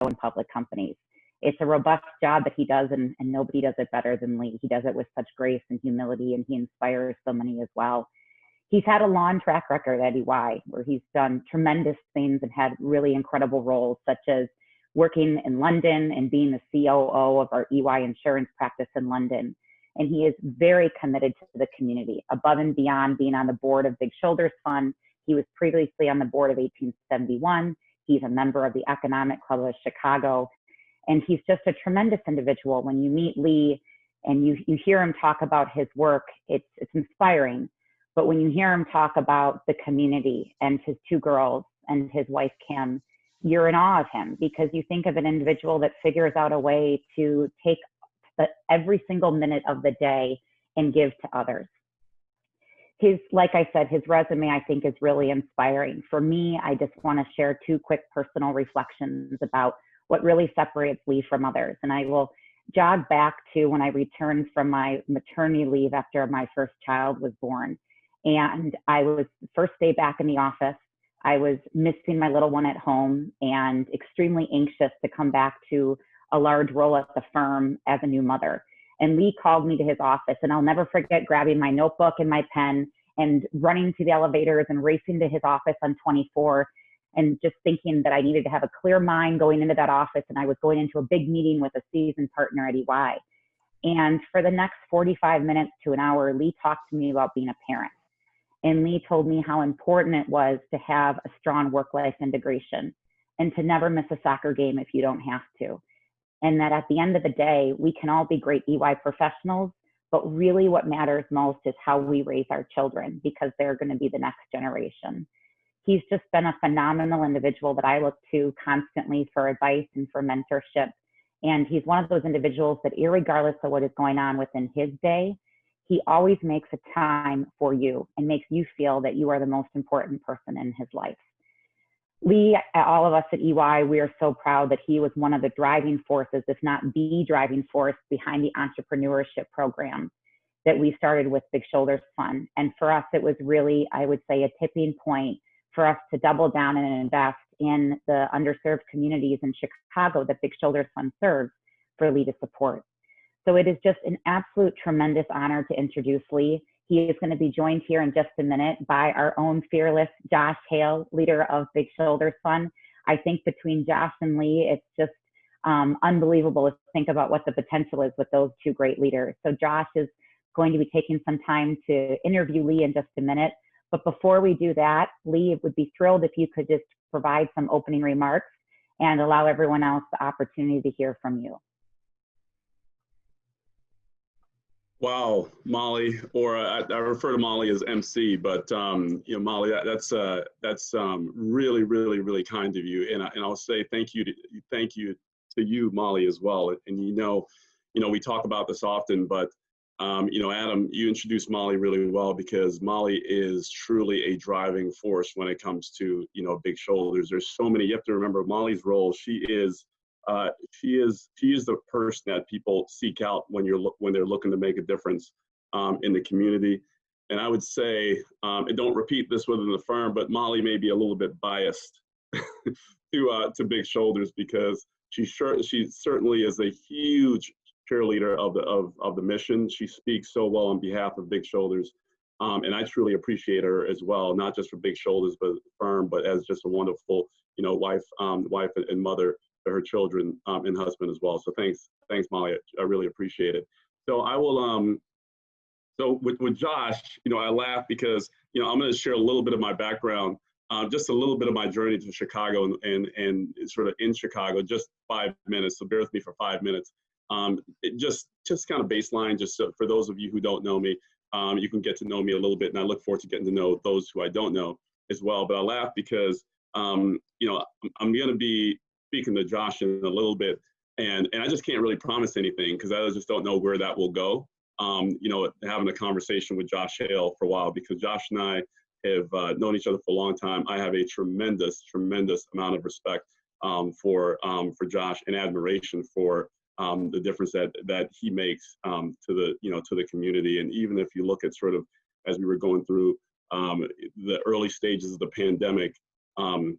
in public companies. It's a robust job that he does, and nobody does it better than Lee. He does it with such grace and humility, and he inspires so many as well. He's had a long track record at EY where he's done tremendous things and had really incredible roles, such as working in London and being the COO of our EY insurance practice in London. And he is very committed to the community, above and beyond being on the board of Big Shoulders Fund. He was previously on the board of 1871. He's a member of the Economic Club of Chicago. And he's just a tremendous individual. When you meet Lee and you hear him talk about his work, it's inspiring. But when you hear him talk about the community and his two girls and his wife, Kim, you're in awe of him, because you think of an individual that figures out a way to take every single minute of the day and give to others. Like I said, his resume, I think, is really inspiring. For me, I just want to share two quick personal reflections about what really separates Lee from others. And I will jog back to when I returned from my maternity leave after my first child was born. And I was first day back in the office. I was missing my little one at home and extremely anxious to come back to a large role at the firm as a new mother. And Lee called me to his office, and I'll never forget grabbing my notebook and my pen and running to the elevators and racing to his office on 24, and just thinking that I needed to have a clear mind going into that office, and I was going into a big meeting with a seasoned partner at EY. And for the next 45 minutes to an hour, Lee talked to me about being a parent. And Lee told me how important it was to have a strong work-life integration and to never miss a soccer game if you don't have to. And that at the end of the day, we can all be great EY professionals, but really what matters most is how we raise our children, because they're going to be the next generation. He's just been a phenomenal individual that I look to constantly for advice and for mentorship. And he's one of those individuals that, irregardless of what is going on within his day, he always makes a time for you and makes you feel that you are the most important person in his life. Lee, all of us at EY, we are so proud that he was one of the driving forces, if not the driving force, behind the entrepreneurship program that we started with Big Shoulders Fund. And for us, it was really, I would say, a tipping point for us to double down and invest in the underserved communities in Chicago that Big Shoulders Fund serves for Lee to support. So it is just an absolute tremendous honor to introduce Lee. He is going to be joined here in just a minute by our own fearless Josh Hale, leader of Big Shoulders Fund. I think between Josh and Lee, it's just unbelievable to think about what the potential is with those two great leaders. So Josh is going to be taking some time to interview Lee in just a minute. But before we do that, Lee, would be thrilled if you could just provide some opening remarks and allow everyone else the opportunity to hear from you. Wow, Molly, or I refer to Molly as MC, but you know, Molly, that's really, really, really kind of you, and I'll say thank you to you, Molly, as well. And you know, we talk about this often, but you know, Adam, you introduced Molly really well, because Molly is truly a driving force when it comes to, you know, Big Shoulders. There's so many. You have to remember Molly's role. She is the person that people seek out when they're looking to make a difference in the community. And I would say, and don't repeat this within the firm, but Molly may be a little bit biased to Big Shoulders, because she certainly is a huge cheerleader of the mission. She speaks so well on behalf of Big Shoulders, and I truly appreciate her as well, not just for Big Shoulders, but the firm, but as just a wonderful, you know, wife and mother to her children and husband as well. So thanks, Molly. I really appreciate it. So I will. So with Josh, you know, I laugh because, you know, I'm going to share a little bit of my background, just a little bit of my journey to Chicago and sort of in Chicago, just 5 minutes. So bear with me for 5 minutes. Just kind of baseline, just so for those of you who don't know me, you can get to know me a little bit, and I look forward to getting to know those who I don't know as well. But I laugh because, you know, I'm going to be speaking to Josh in a little bit, and I just can't really promise anything because I just don't know where that will go. You know, having a conversation with Josh Hale for a while, because Josh and I have known each other for a long time. I have a tremendous amount of respect for Josh, and admiration for the difference that he makes to the community. And even if you look at sort of as we were going through the early stages of the pandemic, and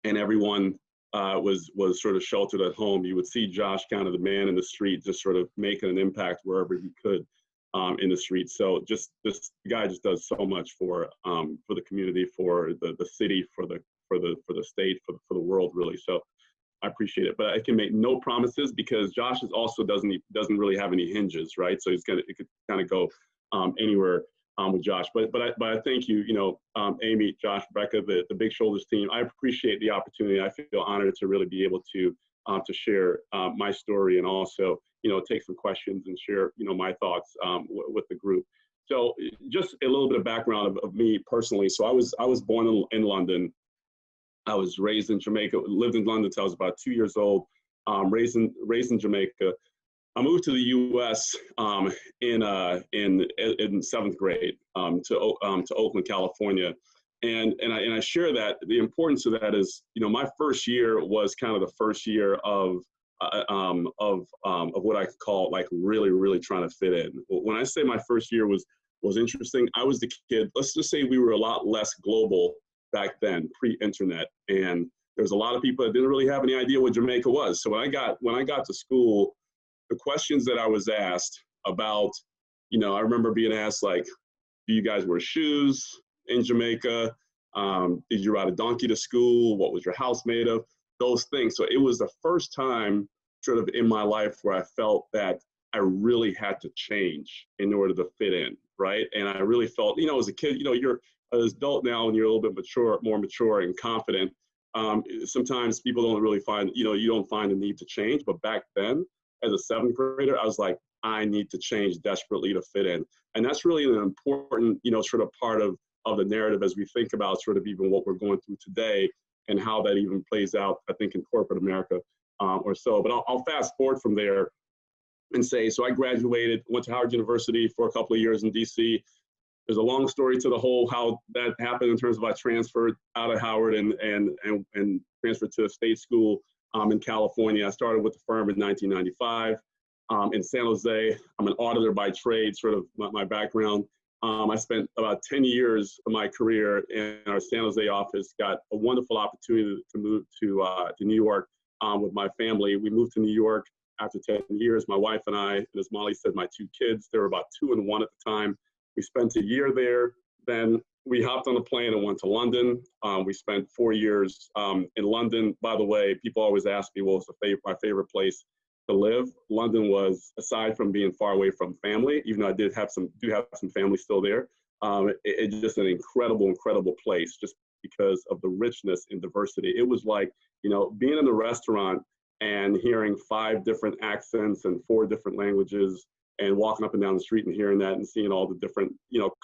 everyone was sort of sheltered at home. You would see Josh, kind of the man in the street, just sort of making an impact wherever he could in the street. So just this guy just does so much for the community, for the city, for the state, for the world, really. So I appreciate it, but I can make no promises because Josh is also doesn't really have any hinges, right? So it could kind of go anywhere with Josh. But I thank you, Amy, Josh, Rebecca, the Big Shoulders team. I appreciate the opportunity. I feel honored to really be able to share my story and also take some questions and share my thoughts with the group. So just a little bit of background of me personally. So I was born in London. I was raised in Jamaica, lived in London until I was about 2 years old, raised in Jamaica. I moved to the U.S. In seventh grade to Oakland, California, and I share that the importance of that is my first year was kind of the first year of what I could call like really trying to fit in. When I say my first year was interesting, I was the kid. Let's just say we were a lot less global back then, pre-internet, and there was a lot of people that didn't really have any idea what Jamaica was. So when I got to school, the questions that I was asked about, I remember being asked like, do you guys wear shoes in Jamaica? Did you ride a donkey to school? What was your house made of? Those things. So it was the first time sort of in my life where I felt that I really had to change in order to fit in, right? And I really felt, as a kid, you're an adult now and you're a little bit more mature and confident. Sometimes people don't really find, you don't find the need to change. But back then, as a seventh grader, I was like, I need to change desperately to fit in. And that's really an important, sort of part of the narrative as we think about sort of even what we're going through today and how that even plays out, I think, in corporate America or so. But I'll fast forward from there and say, so I graduated, went to Howard University for a couple of years in DC. There's a long story to the whole how that happened in terms of I transferred out of Howard and transferred to a state school in California. I started with the firm in 1995 in San Jose. I'm an auditor by trade, sort of my background. I spent about 10 years of my career in our San Jose office, got a wonderful opportunity to move to New York with my family. We moved to New York after 10 years, my wife and I, and as Molly said, my two kids, they were about 2 and 1 at the time. We spent a year there. Then we hopped on a plane and went to London. We spent 4 years in London. By the way, people always ask me, well, what's my favorite place to live? London was, aside from being far away from family, even though I do have some family still there, it's just an incredible place just because of the richness and diversity. It was like, being in the restaurant and hearing 5 different accents and 4 different languages and walking up and down the street and hearing that and seeing all the different,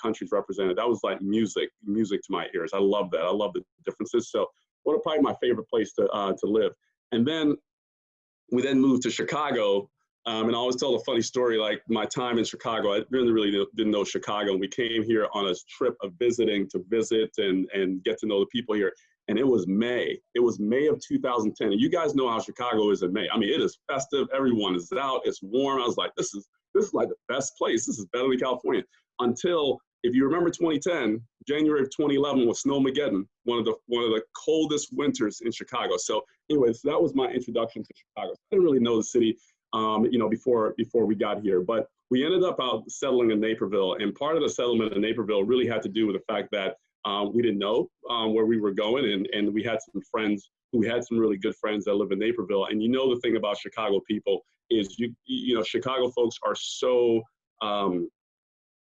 countries represented. That was like music to my ears. I love that. I love the differences. So what are probably my favorite place to live. And then we then moved to Chicago. And I always tell a funny story, like my time in Chicago, I really didn't know Chicago. And we came here on a trip of visit and get to know the people here. And it was May. It was May of 2010. And you guys know how Chicago is in May. I mean, it is festive. Everyone is out. It's warm. I was like, this is like the best place. This is better than California. Until, if you remember 2010, January of 2011 was Snowmageddon, one of the coldest winters in Chicago. So anyways, that was my introduction to Chicago. I didn't really know the city, before we got here. But we ended up out settling in Naperville. And part of the settlement in Naperville really had to do with the fact that we didn't know where we were going. And we had some friends who had some really good friends that live in Naperville. And the thing about Chicago people is, Chicago folks are so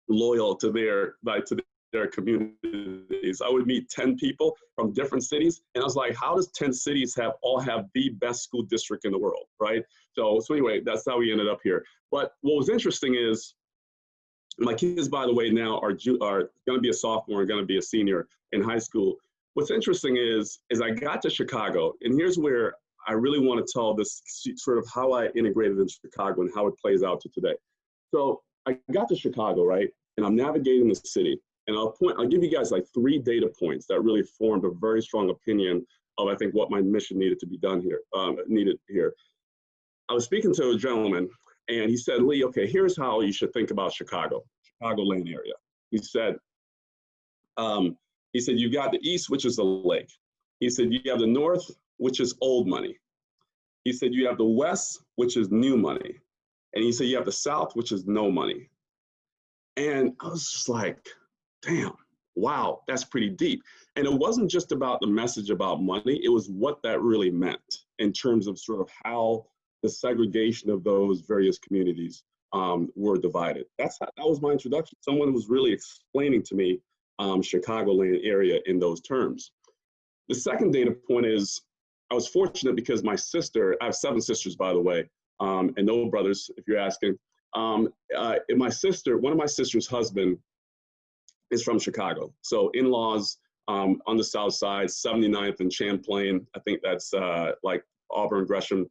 loyal to their communities. I would meet 10 people from different cities, and I was like, how does 10 cities all have the best school district in the world, right? So anyway, that's how we ended up here. But what was interesting is, my kids, by the way, now are going to be a sophomore and going to be a senior in high school. What's interesting is I got to Chicago, and here's where I really want to tell this sort of how I integrated in Chicago and how it plays out to today. So I got to Chicago, right? And I'm navigating the city. And I'll give you guys like 3 data points that really formed a very strong opinion of, I think, what my mission needed to be done here, I was speaking to a gentleman, and he said, Lee, okay, here's how you should think about Chicagoland area. He said, you've got the east, which is the lake. He said, you have the north, which is old money. He said, you have the West, which is new money. And he said, you have the South, which is no money. And I was just like, damn, wow, that's pretty deep. And it wasn't just about the message about money, it was what that really meant in terms of sort of how the segregation of those various communities were divided. That was my introduction. Someone was really explaining to me Chicagoland area in those terms. The second data point is, I was fortunate because my sister, I have 7 sisters, by the way, and no brothers, if you're asking. And my sister, one of my sister's husband is from Chicago. So in-laws on the South Side, 79th and Champlain. I think that's like Auburn, Gresham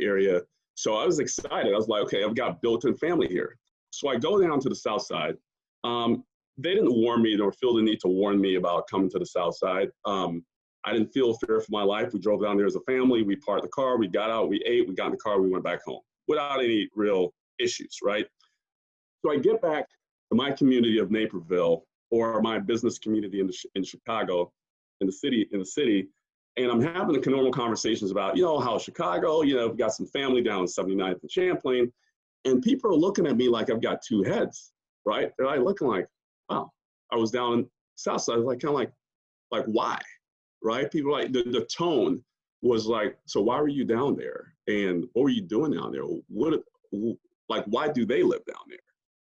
area. So I was excited. I was like, okay, I've got built-in family here. So I go down to the South Side. They didn't warn me or feel the need to warn me about coming to the South Side. I didn't feel fear for my life. We drove down there as a family. We parked the car. We got out. We ate. We got in the car. We went back home without any real issues, right? So I get back to my community of Naperville, or my business community in Chicago, in the city, and I'm having the normal conversations about, you know, how Chicago, you know, we've got some family down in 79th and Champlain, and people are looking at me like I've got 2 heads, right? They're like looking like, oh, I was down in South Side, like kind of like why, right? People like the tone was like, so why were you down there, and what were you doing down there? What, like, why do they live down there?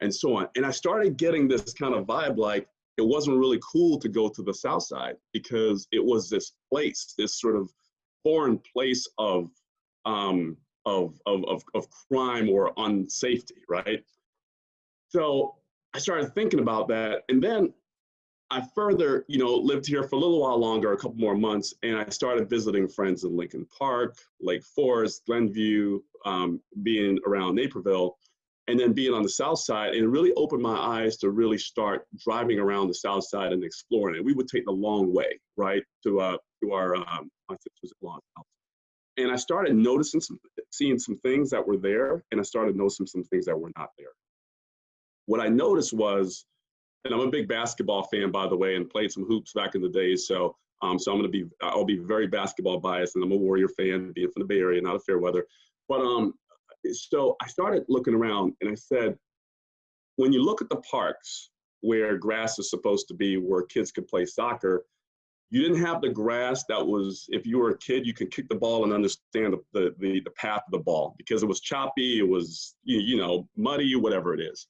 And so on. And I started getting this kind of vibe, like it wasn't really cool to go to the South Side because it was this place, this sort of foreign place of crime or unsafety, right? So I started thinking about that. And then I further, you know, lived here for a little while longer, a couple more months, and I started visiting friends in Lincoln Park, Lake Forest, Glenview, being around Naperville, and then being on the South Side. And it really opened my eyes to really start driving around the South Side and exploring it. We would take the long way, right, to our my sister's in-law's house. And I started seeing some things that were there, and I started noticing some things that were not there. What I noticed was, and I'm a big basketball fan, by the way, and played some hoops back in the day. So, I'll be very basketball biased, and I'm a Warrior fan, being from the Bay Area, not a fair weather. But so I started looking around, and I said, when you look at the parks where grass is supposed to be, where kids could play soccer, you didn't have the grass that was, if you were a kid, you could kick the ball and understand the path of the ball, because it was choppy, it was, you know, muddy, whatever it is.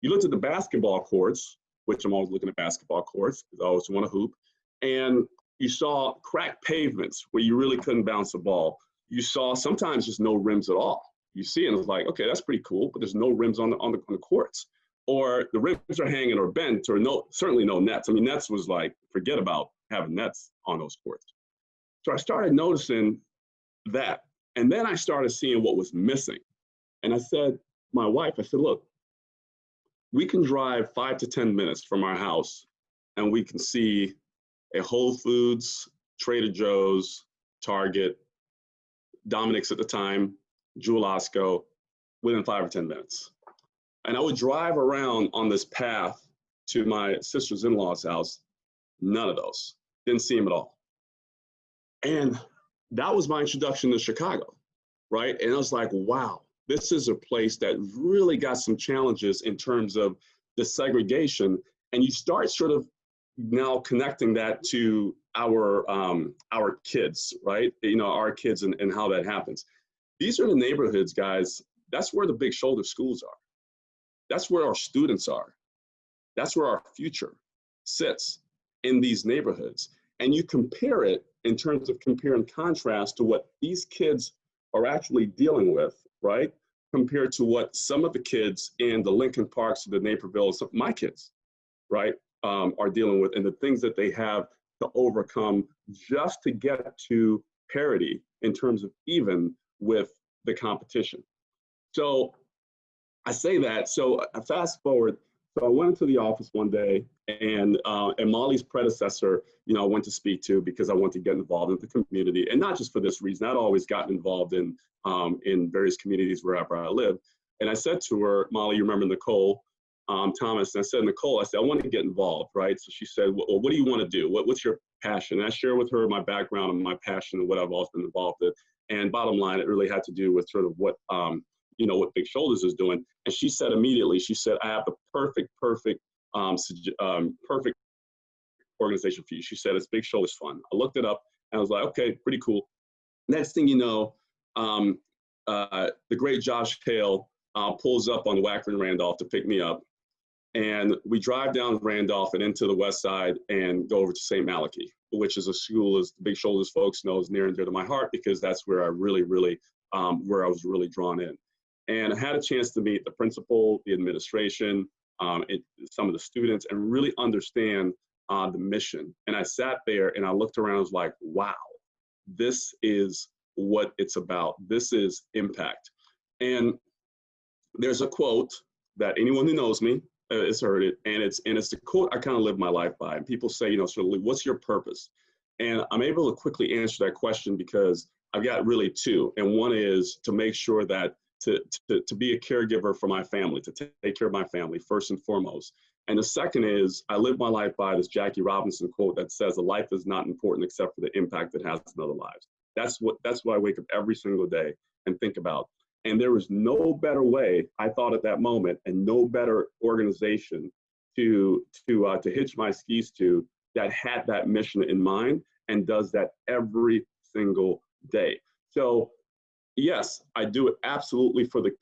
You looked at the basketball courts, which I'm always looking at basketball courts because I always want to hoop, and you saw cracked pavements where you really couldn't bounce the ball. You saw sometimes just no rims at all. You see, and it's like, okay, that's pretty cool, but there's no rims on the courts, or the rims are hanging or bent, or certainly no nets. I mean, nets was like, forget about having nets on those courts. So I started noticing that, and then I started seeing what was missing. And I said, my wife, I said, look, we can drive 5 to 10 minutes from our house and we can see a Whole Foods, Trader Joe's, Target, Dominic's at the time, Jewel Osco, within 5 or 10 minutes. And I would drive around on this path to my sister's in-law's house, none of those, didn't see them at all. And that was my introduction to Chicago, right? And I was like, wow, this is a place that really got some challenges in terms of the segregation. And you start sort of now connecting that to our kids, right? You know, our kids and how that happens. These are the neighborhoods, guys. That's where the big shoulder schools are. That's where our students are. That's where our future sits, in these neighborhoods. And you compare it in terms of compare and contrast to what these kids are actually dealing with, right? Compared to what some of the kids in the Lincoln Parks, the Naperville, some of my kids, right, are dealing with, and the things that they have to overcome just to get to parity in terms of even with the competition. So I say that, so I fast forward. So I went into the office one day, and Molly's predecessor, you know, I went to speak to because I wanted to get involved in the community, and not just for this reason. I'd always gotten involved in various communities wherever I lived. And I said to her, Molly, you remember Nicole? Thomas, and I said, Nicole, I said, I want to get involved, right? So she said, well, what do you want to do? What's your passion? And I shared with her my background and my passion and what I've always been involved in. And bottom line, it really had to do with sort of what, what Big Shoulders is doing. And she said immediately, she said, I have the perfect organization for you. She said, it's Big Shoulders Fund. I looked it up and I was like, okay, pretty cool. Next thing you know, the great Josh Hale pulls up on Wackford Randolph to pick me up. And we drive down Randolph and into the west side and go over to St. Malachy, which is a school, as the Big Shoulders folks know, is near and dear to my heart, because that's where I really, where I was really drawn in. And I had a chance to meet the principal, the administration, some of the students, and really understand the mission. And I sat there and I looked around, I was like, wow, this is what it's about. This is impact. And there's a quote that anyone who knows me has heard it, and it's the quote I kind of live my life by. And people say, sort of, what's your purpose? And I'm able to quickly answer that question because I've got really two. And one is to make sure that to be a caregiver for my family, to take care of my family first and foremost. And the second is I live my life by this Jackie Robinson quote that says, a life is not important except for the impact it has on other lives. That's what I wake up every single day and think about. And there was no better way, I thought at that moment, and no better organization to hitch my skis to that had that mission in mind and does that every single day. So yes, I do it absolutely for the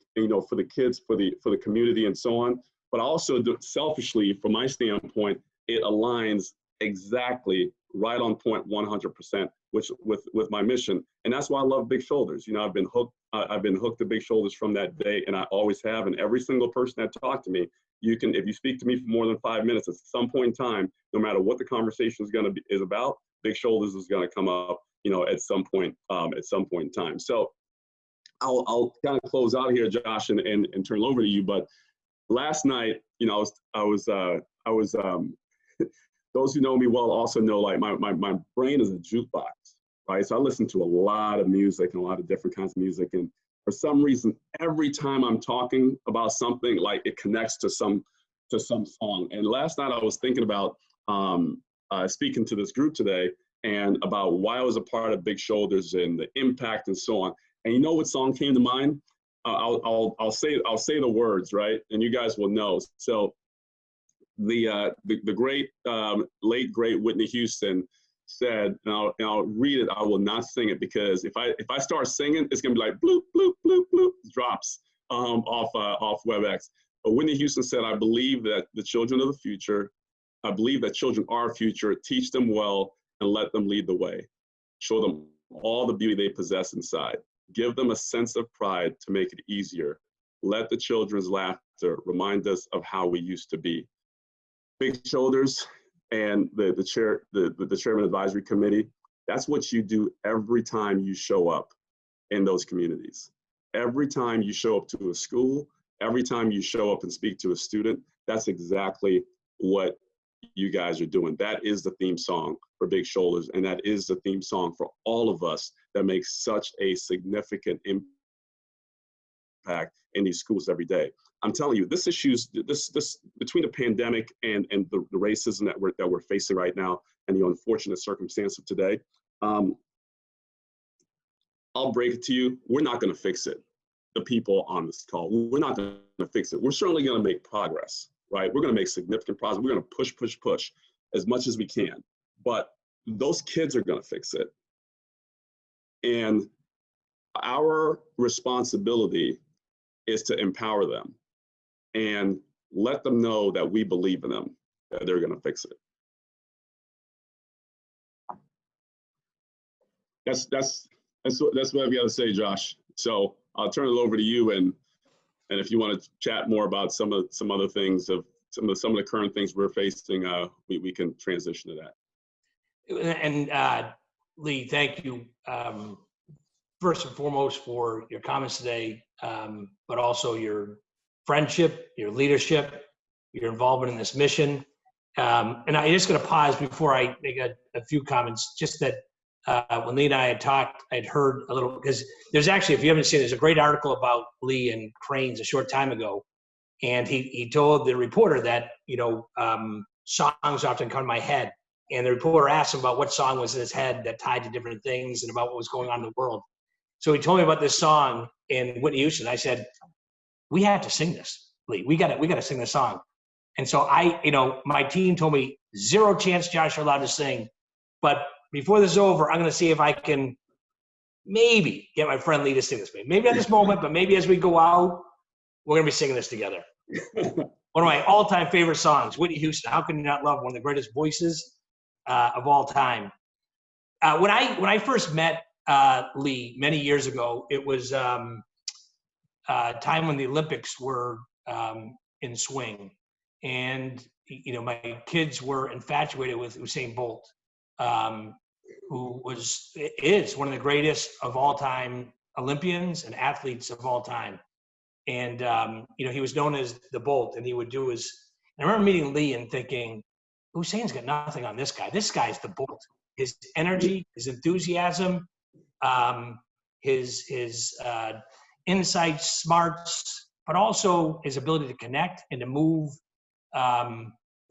for the kids, for the community, and so on. But I also do it selfishly, from my standpoint, it aligns exactly right on point 100%, which with my mission. And that's why I love Big Shoulders. I've been hooked to Big Shoulders from that day, and I always have. And every single person that talked to me, if you speak to me for more than 5 minutes, at some point in time, no matter what the conversation is about, Big Shoulders is going to come up, at some point in time. So I'll kind of close out here, Josh, and turn it over to you. But last night, I was those who know me well also know, like, my brain is a jukebox, right? So I listen to a lot of music and a lot of different kinds of music. And for some reason, every time I'm talking about something, like, it connects to some song. And last night I was thinking about speaking to this group today and about why I was a part of Big Shoulders and the impact and so on. And you know what song came to mind? I'll say the words, right? And you guys will know. So the great late great Whitney Houston said, and I'll read it. I will not sing it, because if I start singing, it's gonna be like bloop bloop bloop bloop, drops off WebEx. But Whitney Houston said, I believe that the children of the future, I believe that children are our future. Teach them well and let them lead the way. Show them all the beauty they possess inside. Give them a sense of pride to make it easier. Let the children's laughter remind us of how we used to be. Big Shoulders and the Chairman Advisory Committee, that's what you do every time you show up in those communities. Every time you show up to a school, every time you show up and speak to a student, that's exactly what you guys are doing. That is the theme song for Big Shoulders, and that is the theme song for all of us that makes such a significant impact in these schools every day. I'm telling you, this between the pandemic and the racism that we're facing right now, and the unfortunate circumstance of today, I'll break it to you, we're not going to fix it. The people on this call, we're not going to fix it. We're certainly going to make progress, right? We're going to make significant progress. We're going to push as much as we can. But those kids are going to fix it. And our responsibility is to empower them and let them know that we believe in them, that they're going to fix it. That's what I've got to say, Josh. So I'll turn it over to you, and if you want to chat more about some other things, of some of the current things we're facing, we can transition to that. And Lee, thank you first and foremost for your comments today, but also your friendship, your leadership, your involvement in this mission. And I'm just going to pause before I make a few comments, just that when Lee and I had talked, I'd heard a little, because there's actually, if you haven't seen, there's a great article about Lee and cranes a short time ago. And he told the reporter that, songs often come to my head. And the reporter asked him about what song was in his head that tied to different things and about what was going on in the world. So he told me about this song in Whitney Houston. I said, we have to sing this, Lee. We got to sing this song. And so my team told me, 0 chance, Josh, you're allowed to sing. But before this is over, I'm going to see if I can maybe get my friend Lee to sing this. Maybe at this moment, but maybe as we go out, we're going to be singing this together. One of my all-time favorite songs, Whitney Houston. How can you not love one of the greatest voices of all time? When I first met Lee many years ago, it was time when the Olympics were in swing, and my kids were infatuated with Usain Bolt, who is one of the greatest of all time Olympians and athletes of all time. And, he was known as the Bolt, and he would do I remember meeting Lee and thinking, Usain's got nothing on this guy. This guy's the Bolt. His energy, his enthusiasm, his insights, smarts, but also his ability to connect and to move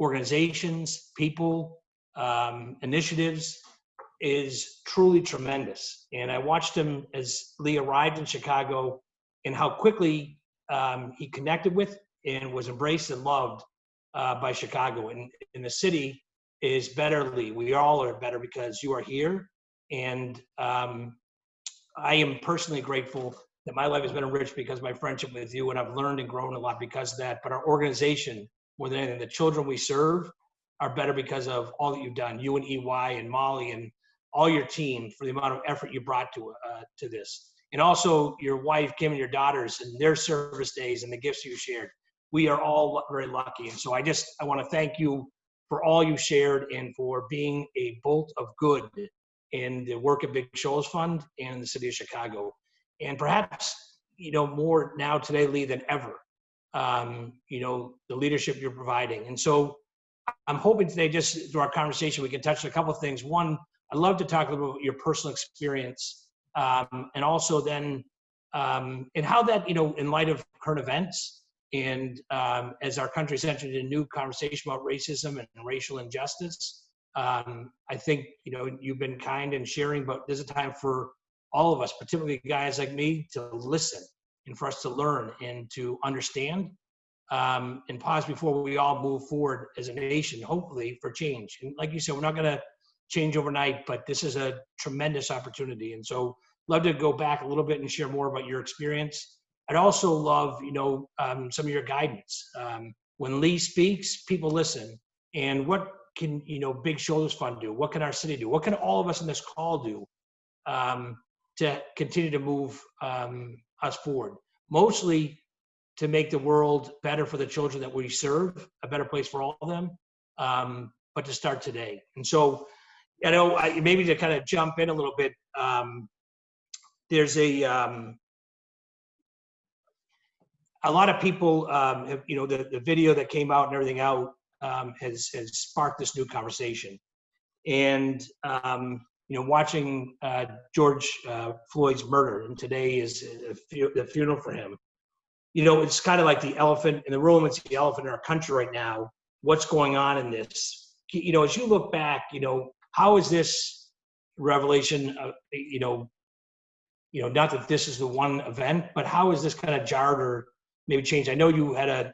organizations, people, initiatives is truly tremendous. And I watched him as Lee arrived in Chicago and how quickly he connected with and was embraced and loved by Chicago. And the city is better, Lee. We all are better because you are here. And I am personally grateful that my life has been enriched because of my friendship with you, and I've learned and grown a lot because of that. But our organization, more than anything, the children we serve are better because of all that you've done, you and EY and Molly and all your team, for the amount of effort you brought to this. And also your wife, Kim, and your daughters and their service days and the gifts you shared. We are all very lucky. And so I want to thank you for all you shared and for being a bolt of good in the work of Big Shoals Fund and the city of Chicago. And perhaps, more now today, Lee, than ever, the leadership you're providing. And so I'm hoping today, just through our conversation, we can touch on a couple of things. One, I'd love to talk a little bit about your personal experience, and also then, and how that, in light of current events, and as our country's entered a new conversation about racism and racial injustice, I think, you've been kind in sharing, but there's a time for all of us, particularly guys like me, to listen and for us to learn and to understand, and pause before we all move forward as a nation, hopefully for change. And like you said, we're not going to change overnight, but this is a tremendous opportunity. And so love to go back a little bit and share more about your experience. I'd also love, some of your guidance. When Lee speaks, people listen. And what can, Big Shoulders Fund do? What can our city do? What can all of us in this call do to continue to move us forward? Mostly to make the world better for the children that we serve, a better place for all of them, but to start today. And so, maybe to kind of jump in a little bit, there's a lot of people, the video that came out and everything out has sparked this new conversation. And, watching George Floyd's murder, and today is the funeral for him. It's kind of like the elephant in the room. It's the elephant in our country right now. What's going on in this? As you look back, how is this revelation, not that this is the one event, but how is this kind of jarred or maybe changed? I know you had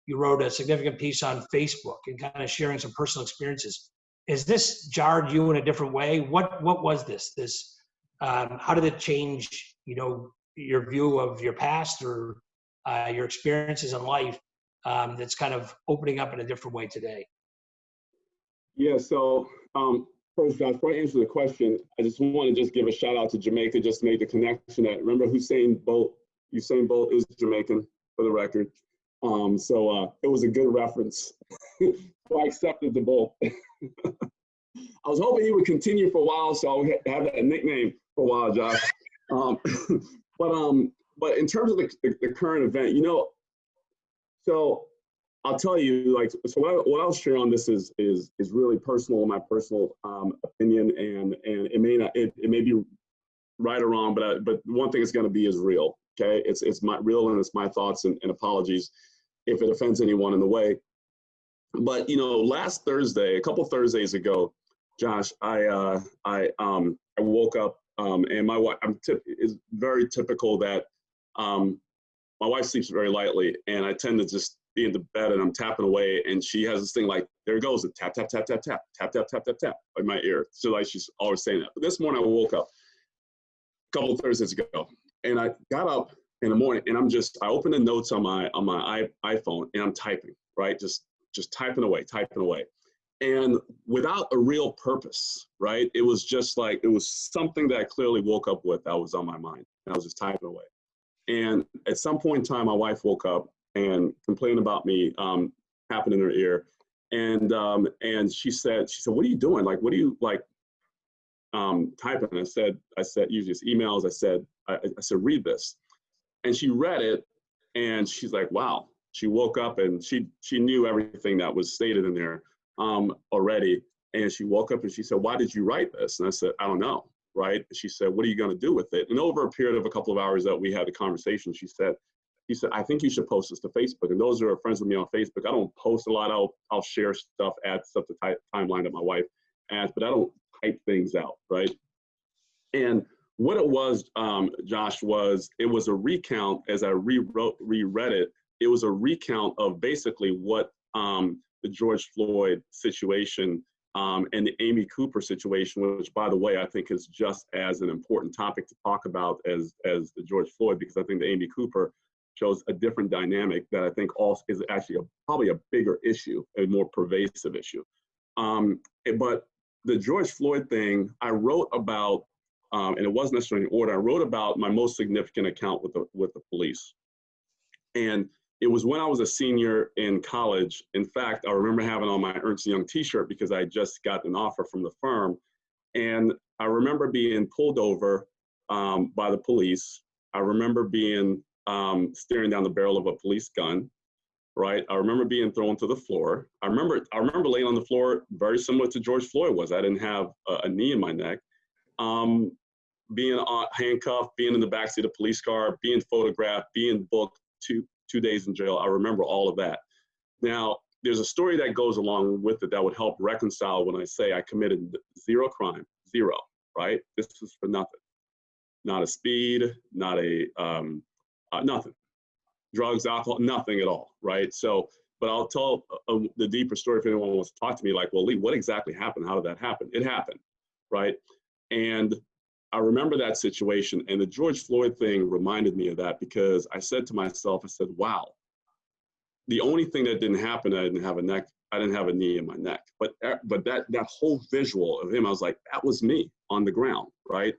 you wrote a significant piece on Facebook and kind of sharing some personal experiences. Is this jarred you in a different way? What was this? How did it change, your view of your past or your experiences in life that's kind of opening up in a different way today? Yeah, so first, Josh, before I answer the question, I just want to give a shout out to Jamaica, just made the connection that, remember Usain Bolt is Jamaican, for the record. So it was a good reference. So I accepted the Bolt. I was hoping he would continue for a while, so I would have that nickname for a while, Josh. But in terms of the current event, so I'll tell you, so what I'll share on this is really personal, my personal opinion, and it may be right or wrong, but one thing it's going to be is real. Okay, it's my real and it's my thoughts, and apologies if it offends anyone in the way. But last Thursday, a couple Thursdays ago, Josh, I woke up, and my wife, it's very typical that my wife sleeps very lightly, and I tend to just be in the bed and I'm tapping away, and she has this thing like, there it goes, and tap, tap, tap, tap, tap, tap, tap, tap, tap, tap, in my ear. So like she's always saying that. But this morning I woke up a couple of Thursdays ago, and I got up in the morning, and I opened the notes on my iPhone, and I'm typing, right? Just typing away. And without a real purpose, right? It was just like, it was something that I clearly woke up with that was on my mind, and I was just typing away. And at some point in time, my wife woke up and complained about me tapping in her ear. And she said, what are you doing? Like, what are you like typing? I said, usually it's emails. I said, read this. And she read it, and she's like, wow. She woke up and she knew everything that was stated in there already. And she woke up and she said, why did you write this? And I said, I don't know. Right? She said, what are you going to do with it? And over a period of a couple of hours that we had a conversation, she said, I think you should post this to Facebook. And those who are friends with me on Facebook, I don't post a lot. I'll share stuff, add stuff to timeline that my wife adds, but I don't type things out, right? And what it was, Josh, it was a recount. As I reread it, it was a recount of basically what the George Floyd situation and the Amy Cooper situation, which, by the way, I think is just as an important topic to talk about as the George Floyd, because I think the Amy Cooper shows a different dynamic that I think also is actually probably a bigger issue, a more pervasive issue. But the George Floyd thing, I wrote about, and it wasn't necessarily in order. I wrote about my most significant account with the police, and it was when I was a senior in college. In fact, I remember having on my Ernst & Young t-shirt because I just got an offer from the firm. And I remember being pulled over by the police. I remember being staring down the barrel of a police gun, right? I remember being thrown to the floor. I remember laying on the floor very similar to George Floyd was. I didn't have a knee in my neck. Being handcuffed, being in the backseat of a police car, being photographed, being booked, two days in jail. I remember all of that. Now, there's a story that goes along with it that would help reconcile when I say I committed zero crime, zero, right? This was for nothing. Not a speed, not a, nothing. Drugs, alcohol, nothing at all, right? So, but I'll tell the deeper story if anyone wants to talk to me, like, well, Lee, what exactly happened? How did that happen? It happened, right? And I remember that situation, and the George Floyd thing reminded me of that, because I said to myself, I said, wow, the only thing that didn't happen, I didn't have a knee in my neck, but that whole visual of him, I was like, that was me on the ground, right?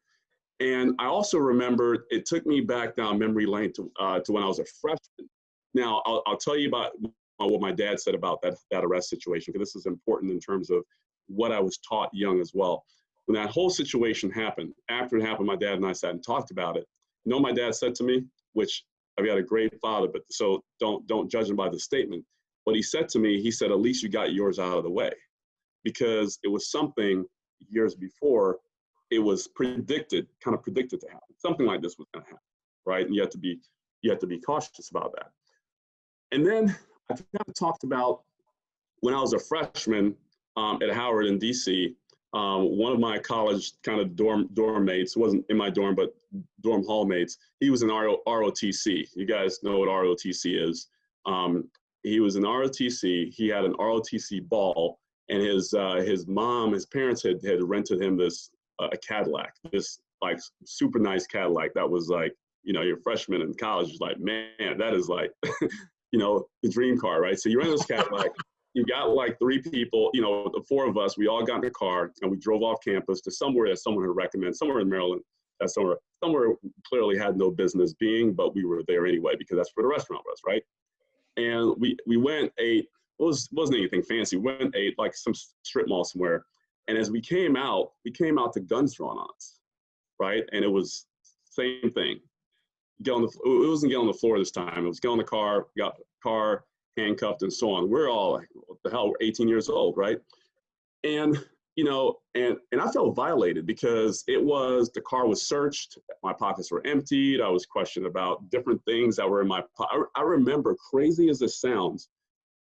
And I also remember it took me back down memory lane to when I was a freshman. Now, I'll tell you about what my dad said about that arrest situation, because this is important in terms of what I was taught young as well. When that whole situation happened, after it happened, my dad and I sat and talked about it. You know, my dad said to me, which I've got a great father, but so don't judge him by the statement. What he said to me, he said, at least you got yours out of the way, because it was something years before, it was predicted to happen. Something like this was going to happen, right? And you have to be cautious about that. And then I think I talked about when I was a freshman at Howard in DC. One of my college kind of dorm mates, wasn't in my dorm, but dorm hall mates, he was in ROTC. You guys know what ROTC is. He was in ROTC. He had an ROTC ball, and his parents had rented him this a Cadillac, this like super nice Cadillac that was like, your freshman in college is like, man, that is like, the dream car, right? So you're in this Cadillac. You got like three people, the four of us, we all got in the car and we drove off campus to somewhere that someone had recommended, somewhere in Maryland, that somewhere clearly had no business being, but we were there anyway because that's where the restaurant was, right? And we went, ate, wasn't anything fancy. We went and ate like some strip mall somewhere. And as we came out to guns drawn on us, right? And it was same thing. It wasn't get on the floor this time. It was get on the car, got car, handcuffed and so on. We're all like, what the hell, we're 18 years old, right? And you know, and I felt violated because the car was searched, my pockets were emptied, I was questioned about different things that were in my pocket. I remember, crazy as this sounds,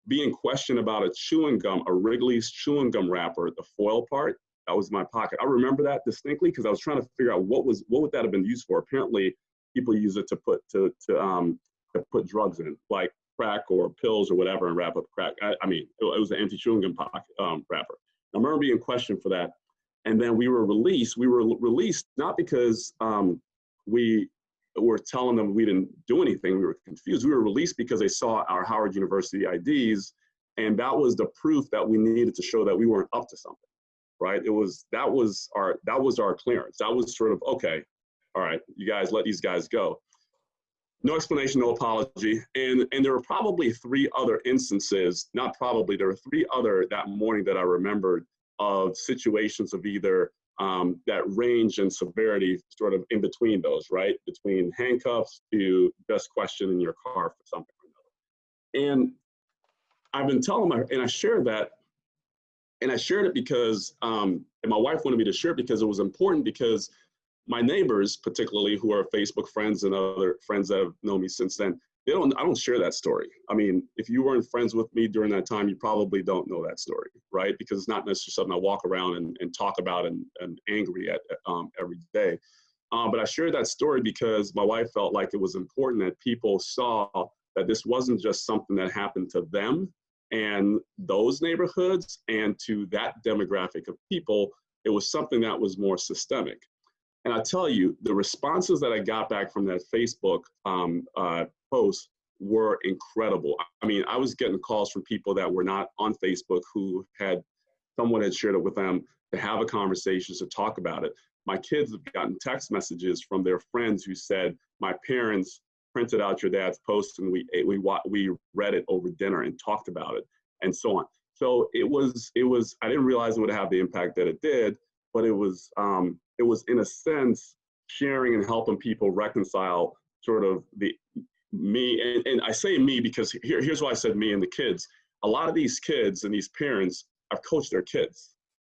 being questioned about a Wrigley's chewing gum wrapper, the foil part, that was in my pocket. I remember that distinctly because I was trying to figure out what would that have been used for. Apparently, people use it to put drugs in, like crack or pills or whatever, and wrap up crack. I mean, it was an empty chewing gum pocket, wrapper. I remember being questioned for that. And then we were released. We were released not because we were telling them we didn't do anything. We were confused. We were released because they saw our Howard University IDs, and that was the proof that we needed to show that we weren't up to something, right? That was our clearance. That was sort of, okay, all right, you guys let these guys go. No explanation, no apology. And there were probably three other instances, not probably, there were three other that morning that I remembered of situations of either that range in severity sort of in between those, right? Between handcuffs to just questioning your car for something or another. And I've been telling and I shared that, and I shared it because, and my wife wanted me to share it because it was important, because my neighbors, particularly who are Facebook friends and other friends that have known me since then, I don't share that story. I mean, if you weren't friends with me during that time, you probably don't know that story, right? Because it's not necessarily something I walk around and talk about and angry at every day. But I shared that story because my wife felt like it was important that people saw that this wasn't just something that happened to them and those neighborhoods and to that demographic of people. It was something that was more systemic. And I tell you, the responses that I got back from that Facebook post were incredible. I mean, I was getting calls from people that were not on Facebook who someone had shared it with them to have a conversation, to talk about it. My kids have gotten text messages from their friends who said, my parents printed out your dad's post and we read it over dinner and talked about it, and so on. So it was, I didn't realize it would have the impact that it did, but it was in a sense sharing and helping people reconcile sort of me, and I say me because here's why I said me and the kids. A lot of these kids and these parents, I've coached their kids.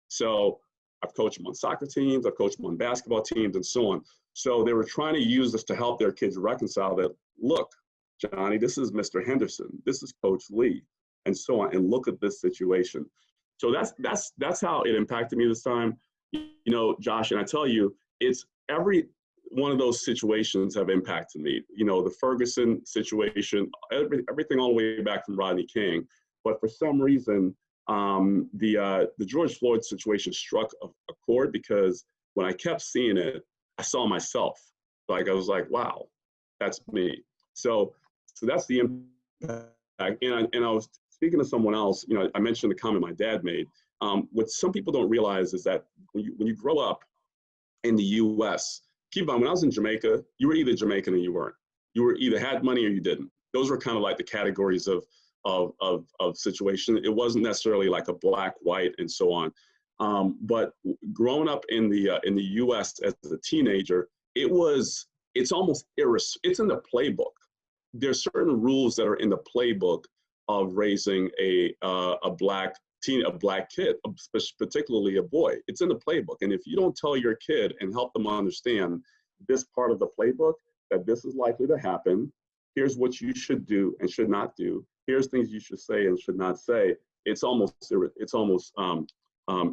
So I've coached them on soccer teams, I've coached them on basketball teams, and so on. So they were trying to use this to help their kids reconcile that, look, Johnny, this is Mr. Henderson, this is Coach Lee, and so on, and look at this situation. So that's how it impacted me this time. You know, Josh, and I tell you, it's every one of those situations have impacted me. You know, the Ferguson situation, everything all the way back from Rodney King. But for some reason, the George Floyd situation struck a chord, because when I kept seeing it, I saw myself. Like, I was like, wow, that's me. So that's the impact. And I was speaking to someone else, you know, I mentioned the comment my dad made. What some people don't realize is that when you grow up in the U.S., keep in mind, when I was in Jamaica, you were either Jamaican or you weren't. You were either had money or you didn't. Those were kind of like the categories of situation. It wasn't necessarily like a black, white, and so on. But growing up in the U.S. as a teenager, it's almost it's in the playbook. There's certain rules that are in the playbook of raising a black kid, particularly a boy. It's in the playbook. And if you don't tell your kid and help them understand this part of the playbook, that this is likely to happen, here's what you should do and should not do, here's things you should say and should not say, it's almost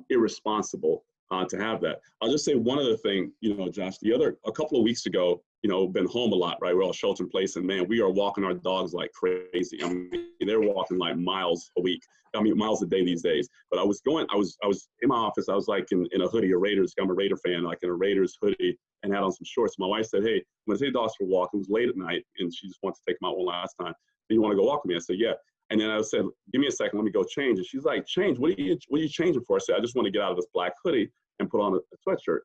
irresponsible to have that. I'll just say one other thing, you know, Josh, a couple of weeks ago, you know, been home a lot, right? We're all shelter in place, and man, we are walking our dogs like crazy. I mean, they're walking like miles a week. I mean, miles a day these days. But I was in my office, I was like in a hoodie, I'm a Raider fan, like in a Raiders hoodie, and had on some shorts. My wife said, hey, I'm gonna take the dogs for a walk. It was late at night, and she just wanted to take them out one last time. Do you want to go walk with me? I said, yeah. And then I said, give me a second, let me go change. And she's like, change? What are you changing for? I said, I just want to get out of this black hoodie and put on a sweatshirt.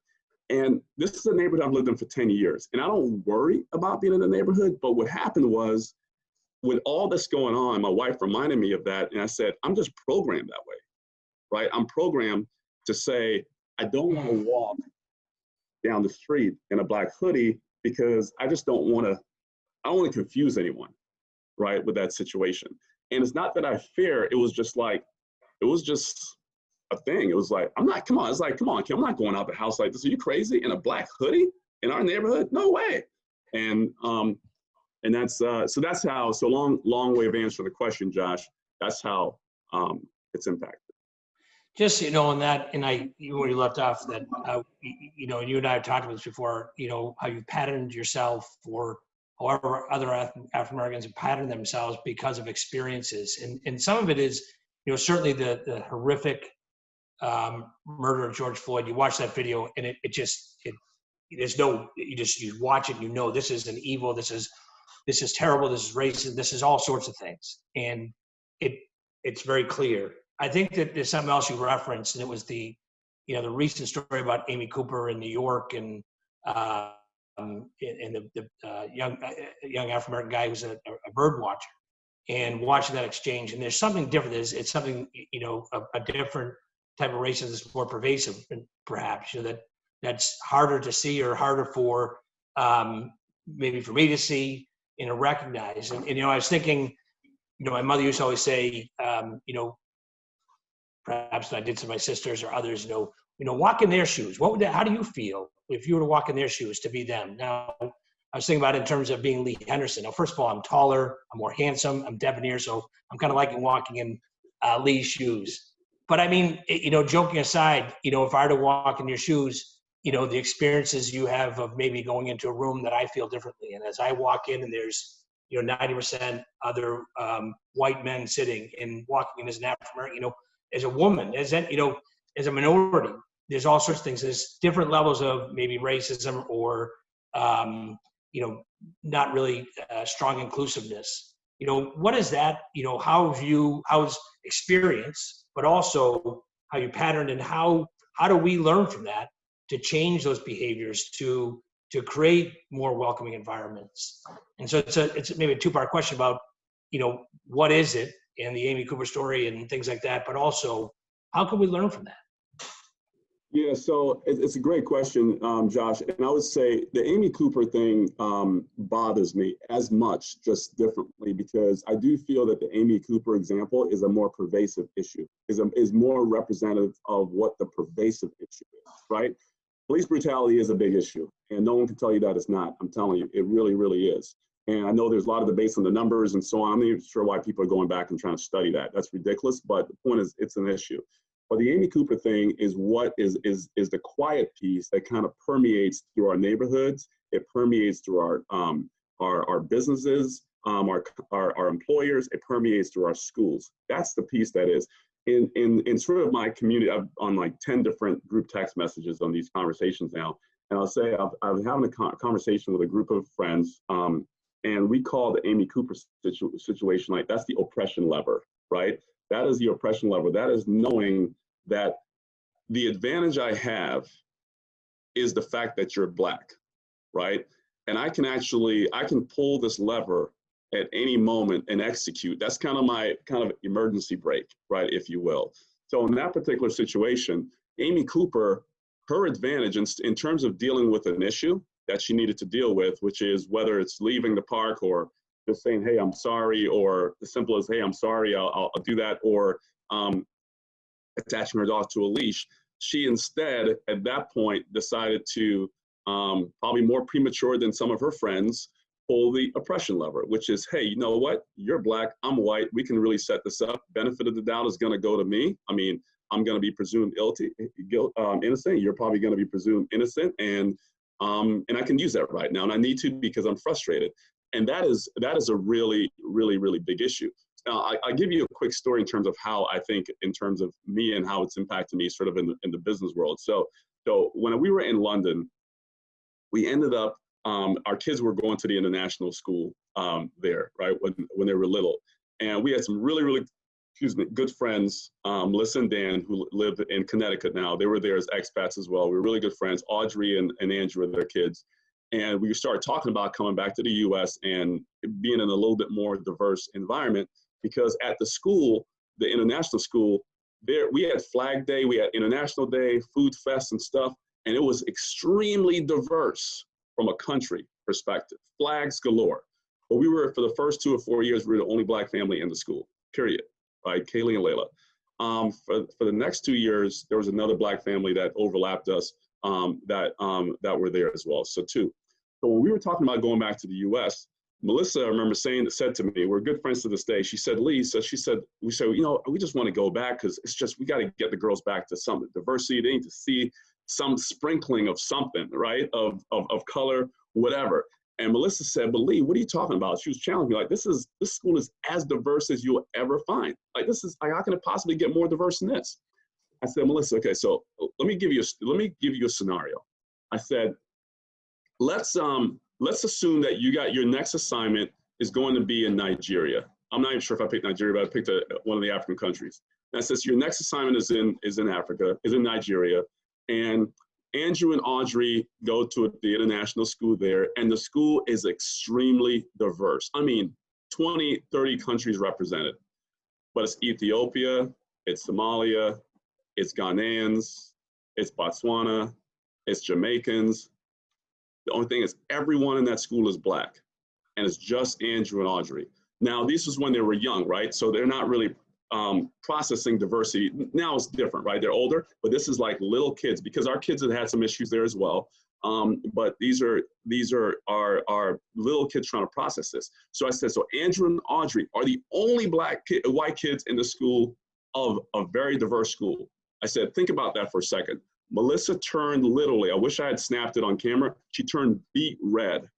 And this is a neighborhood I've lived in for 10 years. And I don't worry about being in the neighborhood, but what happened was, with all this going on, my wife reminded me of that. And I said, I'm just programmed that way, right? I'm programmed to say, I don't want to walk down the street in a black hoodie because I just don't want to confuse anyone, right, with that situation. And it's not that I fear, it was just a thing. It was like, come on, kid, I'm not going out the house like this. Are you crazy? In a black hoodie in our neighborhood? No way. And that's, so that's how, so long way of answering the question, Josh. That's how it's impacted. Just, on that, and even when you left off that, you and I have talked about this before, how you patterned yourself, or however other African Americans have patterned themselves because of experiences. And some of it is, certainly the horrific murder of George Floyd. You watch that video and you watch it, this is an evil, this is terrible, this is racist, this is all sorts of things. And it's very clear. I think that there's something else you referenced, and it was the recent story about Amy Cooper in New York, and the young African American guy who's a bird watcher, and watching that exchange. And there's something different. It's something, a different type of racism that's more pervasive, perhaps, that's harder to see, or harder for maybe for me to see and recognize. And I was thinking, my mother used to always say, perhaps I did to my sisters or others, walk in their shoes. How do you feel if you were to walk in their shoes to be them? Now, I was thinking about it in terms of being Lee Henderson. Now, first of all, I'm taller, I'm more handsome, I'm debonair, so I'm kind of liking walking in Lee's shoes. But I mean, joking aside, if I were to walk in your shoes, the experiences you have of maybe going into a room that I feel differently. And as I walk in and there's, 90% other white men sitting and walking in as an African American, as a woman, as a minority, there's all sorts of things. There's different levels of maybe racism or, not really strong inclusiveness. What is that? How's experience, but also how you patterned, and how do we learn from that to change those behaviors to create more welcoming environments? And so it's maybe a two-part question about, what is it, and the Amy Cooper story and things like that, but also how can we learn from that? Yeah, so it's a great question, Josh. And I would say the Amy Cooper thing bothers me as much, just differently, because I do feel that the Amy Cooper example is a more pervasive issue, is more representative of what the pervasive issue is, right? Police brutality is a big issue, and no one can tell you that it's not. I'm telling you, it really, really is. And I know there's a lot of debates on the numbers and so on. I'm not even sure why people are going back and trying to study that. That's ridiculous, but the point is, it's an issue. But the Amy Cooper thing is what is the quiet piece that kind of permeates through our neighborhoods. It permeates through our businesses, our employers. It permeates through our schools. That's the piece that is. In sort of my community, I'm on like 10 different group text messages on these conversations now. And I'll say I was having a conversation with a group of friends, and we call the Amy Cooper situation like that's the oppression lever, right? That is the oppression lever. That is knowing that the advantage I have is the fact that you're Black, right? And I can pull this lever at any moment and execute. That's kind of my emergency brake, right, if you will. So in that particular situation, Amy Cooper, her advantage in terms of dealing with an issue that she needed to deal with, which is whether it's leaving the park or just saying, hey, I'm sorry, or as simple as, hey, I'm sorry, I'll do that, or attaching her dog to a leash. She instead, at that point, decided to, probably more premature than some of her friends, pull the oppression lever, which is, hey, you know what? You're Black, I'm white, we can really set this up. Benefit of the doubt is gonna go to me. I mean, I'm gonna be presumed innocent, you're probably gonna be presumed innocent, and I can use that right now, and I need to because I'm frustrated. And that is a really, really, really big issue. Now, I'll give you a quick story in terms of how I think, in terms of me and how it's impacted me sort of in the business world. So when we were in London, we ended up, our kids were going to the international school there, right, when they were little. And we had some really, really, good friends, Melissa and Dan, who live in Connecticut now. They were there as expats as well. We were really good friends. Audrey and Andrew were their kids. And we started talking about coming back to the US and being in a little bit more diverse environment, because at the school, the international school, there we had Flag Day, we had International Day, Food Fest and stuff, and it was extremely diverse from a country perspective, flags galore. But we were, for the first 2 or 4 years, we were the only Black family in the school, period, right? Kaylee and Layla. For the next 2 years, there was another Black family that overlapped us that were there as well. So 2. So when we were talking about going back to the U.S., Melissa, I remember said to me, we're good friends to this day. She said, Lee, we said, you know, we just want to go back because it's just, we got to get the girls back to some diversity. They need to see some sprinkling of something, right? Of color, whatever. And Melissa said, but Lee, what are you talking about? She was challenging me, like, this school is as diverse as you'll ever find. Like, this is, like, how can it possibly get more diverse than this? I said, Melissa, okay, so let me give you a scenario. I said, let's assume that you got your next assignment is going to be in Nigeria. I'm not even sure if I picked Nigeria, but I picked one of the African countries. And I said, so your next assignment is in Africa, is in Nigeria. And Andrew and Audrey go to the international school there, and the school is extremely diverse. I mean, 20, 30 countries represented. But it's Ethiopia, it's Somalia, it's Ghanaians, it's Botswana, it's Jamaicans. The only thing is everyone in that school is Black, and it's just Andrew and Audrey. Now, this was when they were young, right? So they're not really processing diversity. Now it's different, right? They're older, but this is like little kids, because our kids have had some issues there as well. But these are our little kids trying to process this. So I said, so Andrew and Audrey are the only white kids in the school of a very diverse school. I said, think about that for a second. Melissa turned literally, I wish I had snapped it on camera, she turned beet red.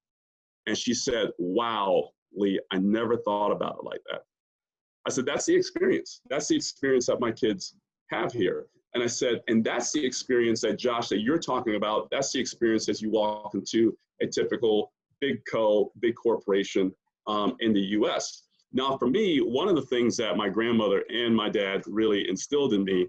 And she said, wow, Lee, I never thought about it like that. I said, that's the experience. That's the experience that my kids have here. And I said, and that's the experience that, Josh, that you're talking about. That's the experience as you walk into a typical big corporation in the US. Now, for me, one of the things that my grandmother and my dad really instilled in me,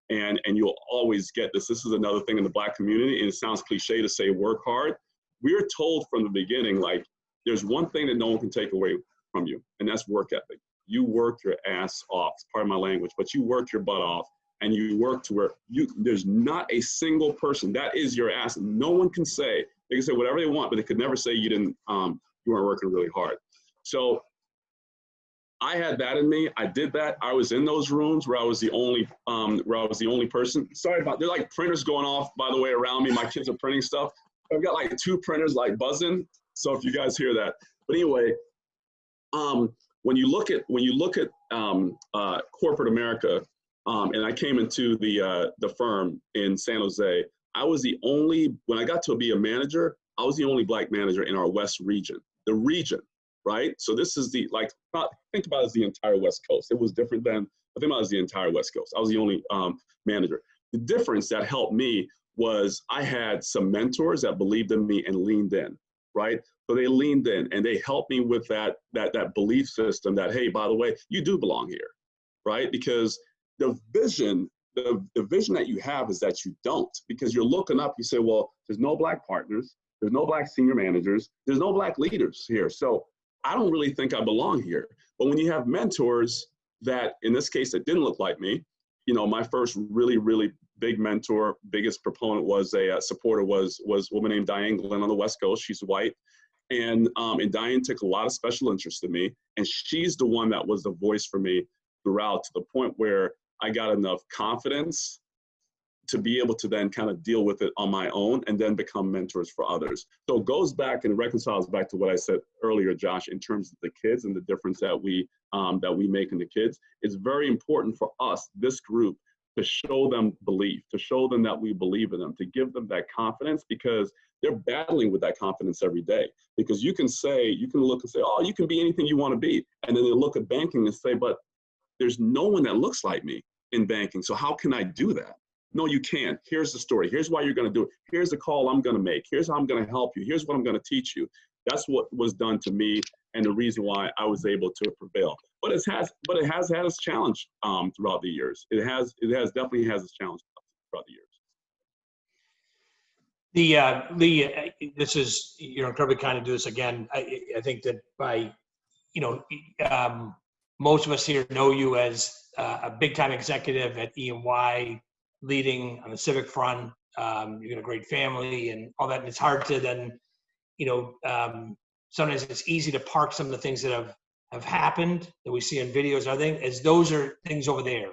and you'll always get this is another thing in the Black community, and it sounds cliche to say work hard. We were told from the beginning, like, there's one thing that no one can take away from you, and that's work ethic. You work your ass off. It's part of my language, but you work your butt off, and you work to where there's not a single person that is your ass. No one can say, they can say whatever they want, but they could never say you weren't working really hard. So I had that in me. I did that. I was in those rooms where I was the only person. Sorry about, they're like printers going off, by the way, around me. My kids are printing stuff. I've got like 2 printers like buzzing. So if you guys hear that, but anyway, when you look at corporate America, and I came into the firm in San Jose, I was the only, when I got to be a manager, I was the only Black manager in our West region, the region, right? So this is the, like, think about it as the entire West Coast. It was different than, I think about it as the entire West Coast. I was the only manager. The difference that helped me was I had some mentors that believed in me and leaned in, right? So they leaned in and they helped me with that belief system that, hey, by the way, you do belong here, right? Because the vision that you have is that you don't, because you're looking up, you say, well, there's no Black partners, there's no Black senior managers, there's no Black leaders here. So I don't really think I belong here. But when you have mentors that, in this case, that didn't look like me, you know, my first really, really big mentor, biggest proponent was supporter was a woman named Diane Glenn on the West Coast. She's white. And Diane took a lot of special interest in me. And she's the one that was the voice for me throughout, to the point where I got enough confidence to be able to then kind of deal with it on my own and then become mentors for others. So it goes back and reconciles back to what I said earlier, Josh, in terms of the kids and the difference that we make in the kids. It's very important for us, this group, to show them belief, to show them that we believe in them, to give them that confidence, because they're battling with that confidence every day. Because you can look and say, oh, you can be anything you want to be. And then they look at banking and say, but there's no one that looks like me in banking. So how can I do that? No, you can't. Here's the story. Here's why you're going to do it. Here's the call I'm going to make. Here's how I'm going to help you. Here's what I'm going to teach you. That's what was done to me, and the reason why I was able to prevail. But it has had its challenge throughout the years. It definitely has its challenge throughout the years. Lee, this is, you're incredibly kind to do this again. I think that by, most of us here know you as a big time executive at E&Y, leading on the civic front. You got a great family and all that. And it's hard to then, sometimes it's easy to park some of the things that have happened that we see in videos. I think as those are things over there.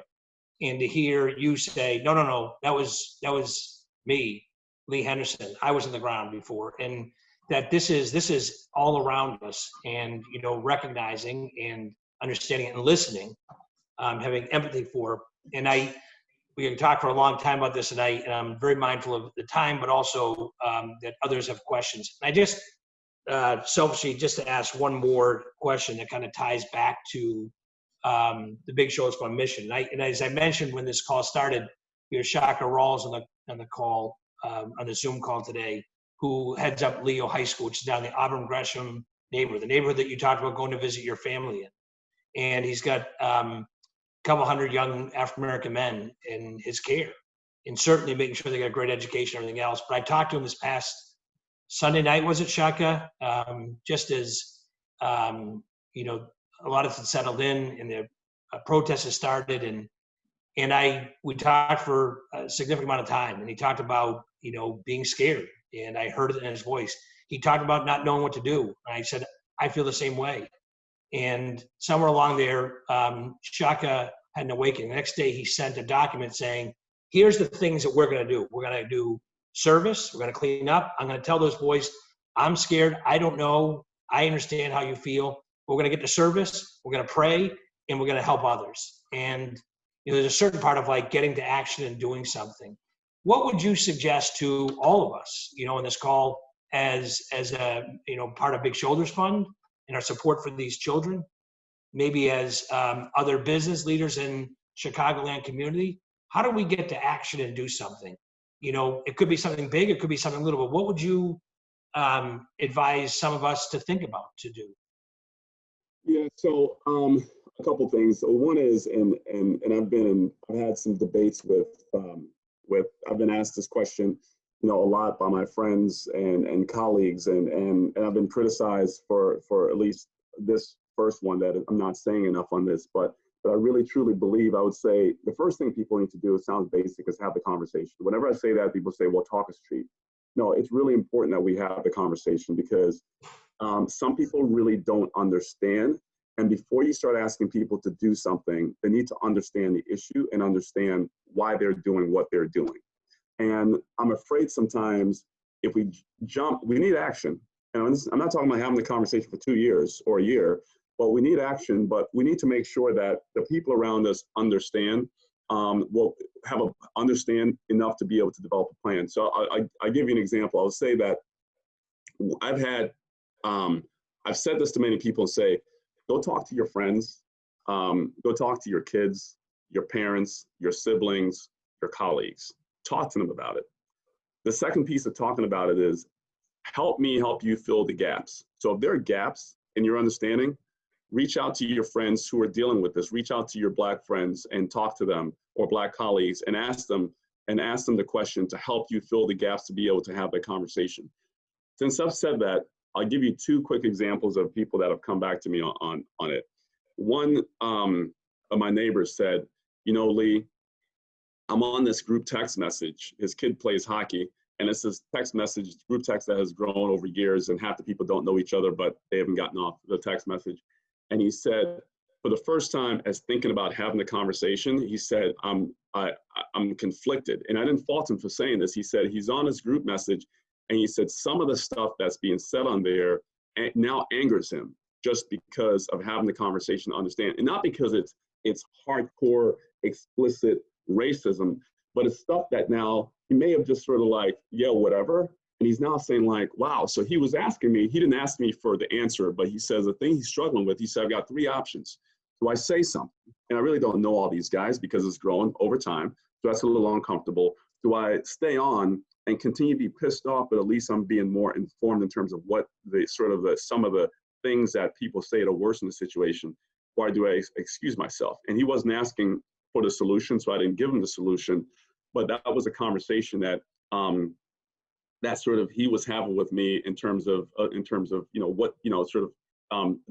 and to hear you say, no, that was me, Lee Henderson. I was on the ground before, and that this is all around us, and recognizing and understanding and listening, having empathy for. And we can talk for a long time about this, and I'm very mindful of the time, but also that others have questions. And I just selfishly, just to ask one more question that kind of ties back to the Big Shoulders Fund mission. And as I mentioned when this call started, Shaka Rawls on the call, on the Zoom call today, who heads up Leo High School, which is down in the Auburn Gresham neighborhood, the neighborhood that you talked about going to visit your family in. And he's got a couple hundred young African-American men in his care, and certainly making sure they get a great education and everything else. But I talked to him this past Sunday night, was it, Shaka? Just as, a lot of it settled in and the protests had started, and we talked for a significant amount of time, and he talked about, being scared, and I heard it in his voice. He talked about not knowing what to do. And I said, I feel the same way. And somewhere along there, Shaka had an awakening. The next day he sent a document saying, here's the things that we're going to do. We're going to do service. We're going to clean up. I'm going to tell those boys, I'm scared. I don't know. I understand how you feel. We're going to get to service. We're going to pray, and we're going to help others. And there's a certain part of like getting to action and doing something. What would you suggest to all of us, in this call as a, part of Big Shoulders Fund and our support for these children, maybe as other business leaders in Chicagoland community? How do we get to action and do something? It could be something big, it could be something little, but what would you advise some of us to think about to do? Yeah, so a couple things. So one is, and I've had some debates with I've been asked this question, a lot by my friends and colleagues, and I've been criticized for at least this first one, that I'm not saying enough on this, but I really truly believe, I would say the first thing people need to do, it sounds basic, is have the conversation. Whenever I say that, people say, well, talk is cheap. No, it's really important that we have the conversation, because some people really don't understand. And before you start asking people to do something, they need to understand the issue and understand why they're doing what they're doing. And I'm afraid sometimes if we jump, we need action. And I'm not talking about having the conversation for 2 years or a year, but we need action. But we need to make sure that the people around us understand, understand enough to be able to develop a plan. So I give you an example. I'll say that I've said this to many people and say, go talk to your friends, go talk to your kids, your parents, your siblings, your colleagues. Talk to them about it. The second piece of talking about it is, help me help you fill the gaps. So if there are gaps in your understanding, reach out to your friends who are dealing with this. Reach out to your Black friends and talk to them, or Black colleagues, and ask them the question to help you fill the gaps to be able to have that conversation. Since I've said that, I'll give you 2 quick examples of people that have come back to me on it. One of my neighbors said, Lee, I'm on this group text message. His kid plays hockey, and it's this text message, group text that has grown over years, and half the people don't know each other, but they haven't gotten off the text message. And he said, for the first time, as thinking about having the conversation, he said, I'm conflicted. And I didn't fault him for saying this. He said he's on his group message, and he said some of the stuff that's being said on there now angers him, just because of having the conversation to understand. And not because it's hardcore, explicit racism, but it's stuff that now he may have just sort of like, yeah, whatever. And he's now saying like, wow. So he was asking me, he didn't ask me for the answer, but he says the thing he's struggling with, he said, I've got 3 options. Do I say something? And I really don't know all these guys because it's growing over time. So that's a little uncomfortable. Do I stay on and continue to be pissed off, but at least I'm being more informed in terms of what some of the things that people say to worsen the situation? Or do I excuse myself? And he wasn't asking for the solution, so I didn't give him the solution. But that was a conversation that he was having with me in terms of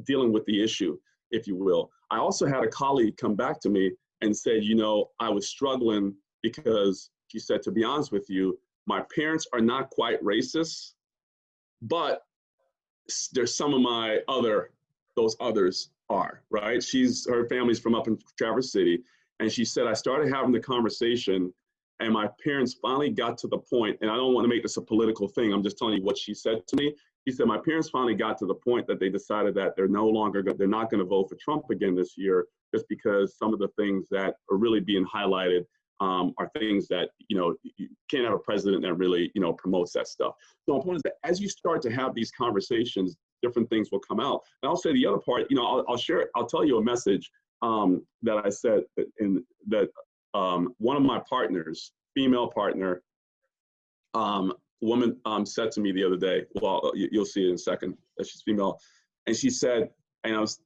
dealing with the issue, if you will. I also had a colleague come back to me and said, I was struggling because she said, to be honest with you, my parents are not quite racist, but there's some of those others are, right? Her family's from up in Traverse City. And she said, I started having the conversation and my parents finally got to the point, and I don't want to make this a political thing, I'm just telling you what she said to me. She said, my parents finally got to the point that they decided that they're not going to vote for Trump again this year, just because some of the things that are really being highlighted are things that, you can't have a president that really, promotes that stuff. So my point is that as you start to have these conversations, different things will come out. And I'll say the other part, I'll tell you a message that I said one of my partners, female partner, woman said to me the other day, well, you'll see it in a second, that she's female. And she said,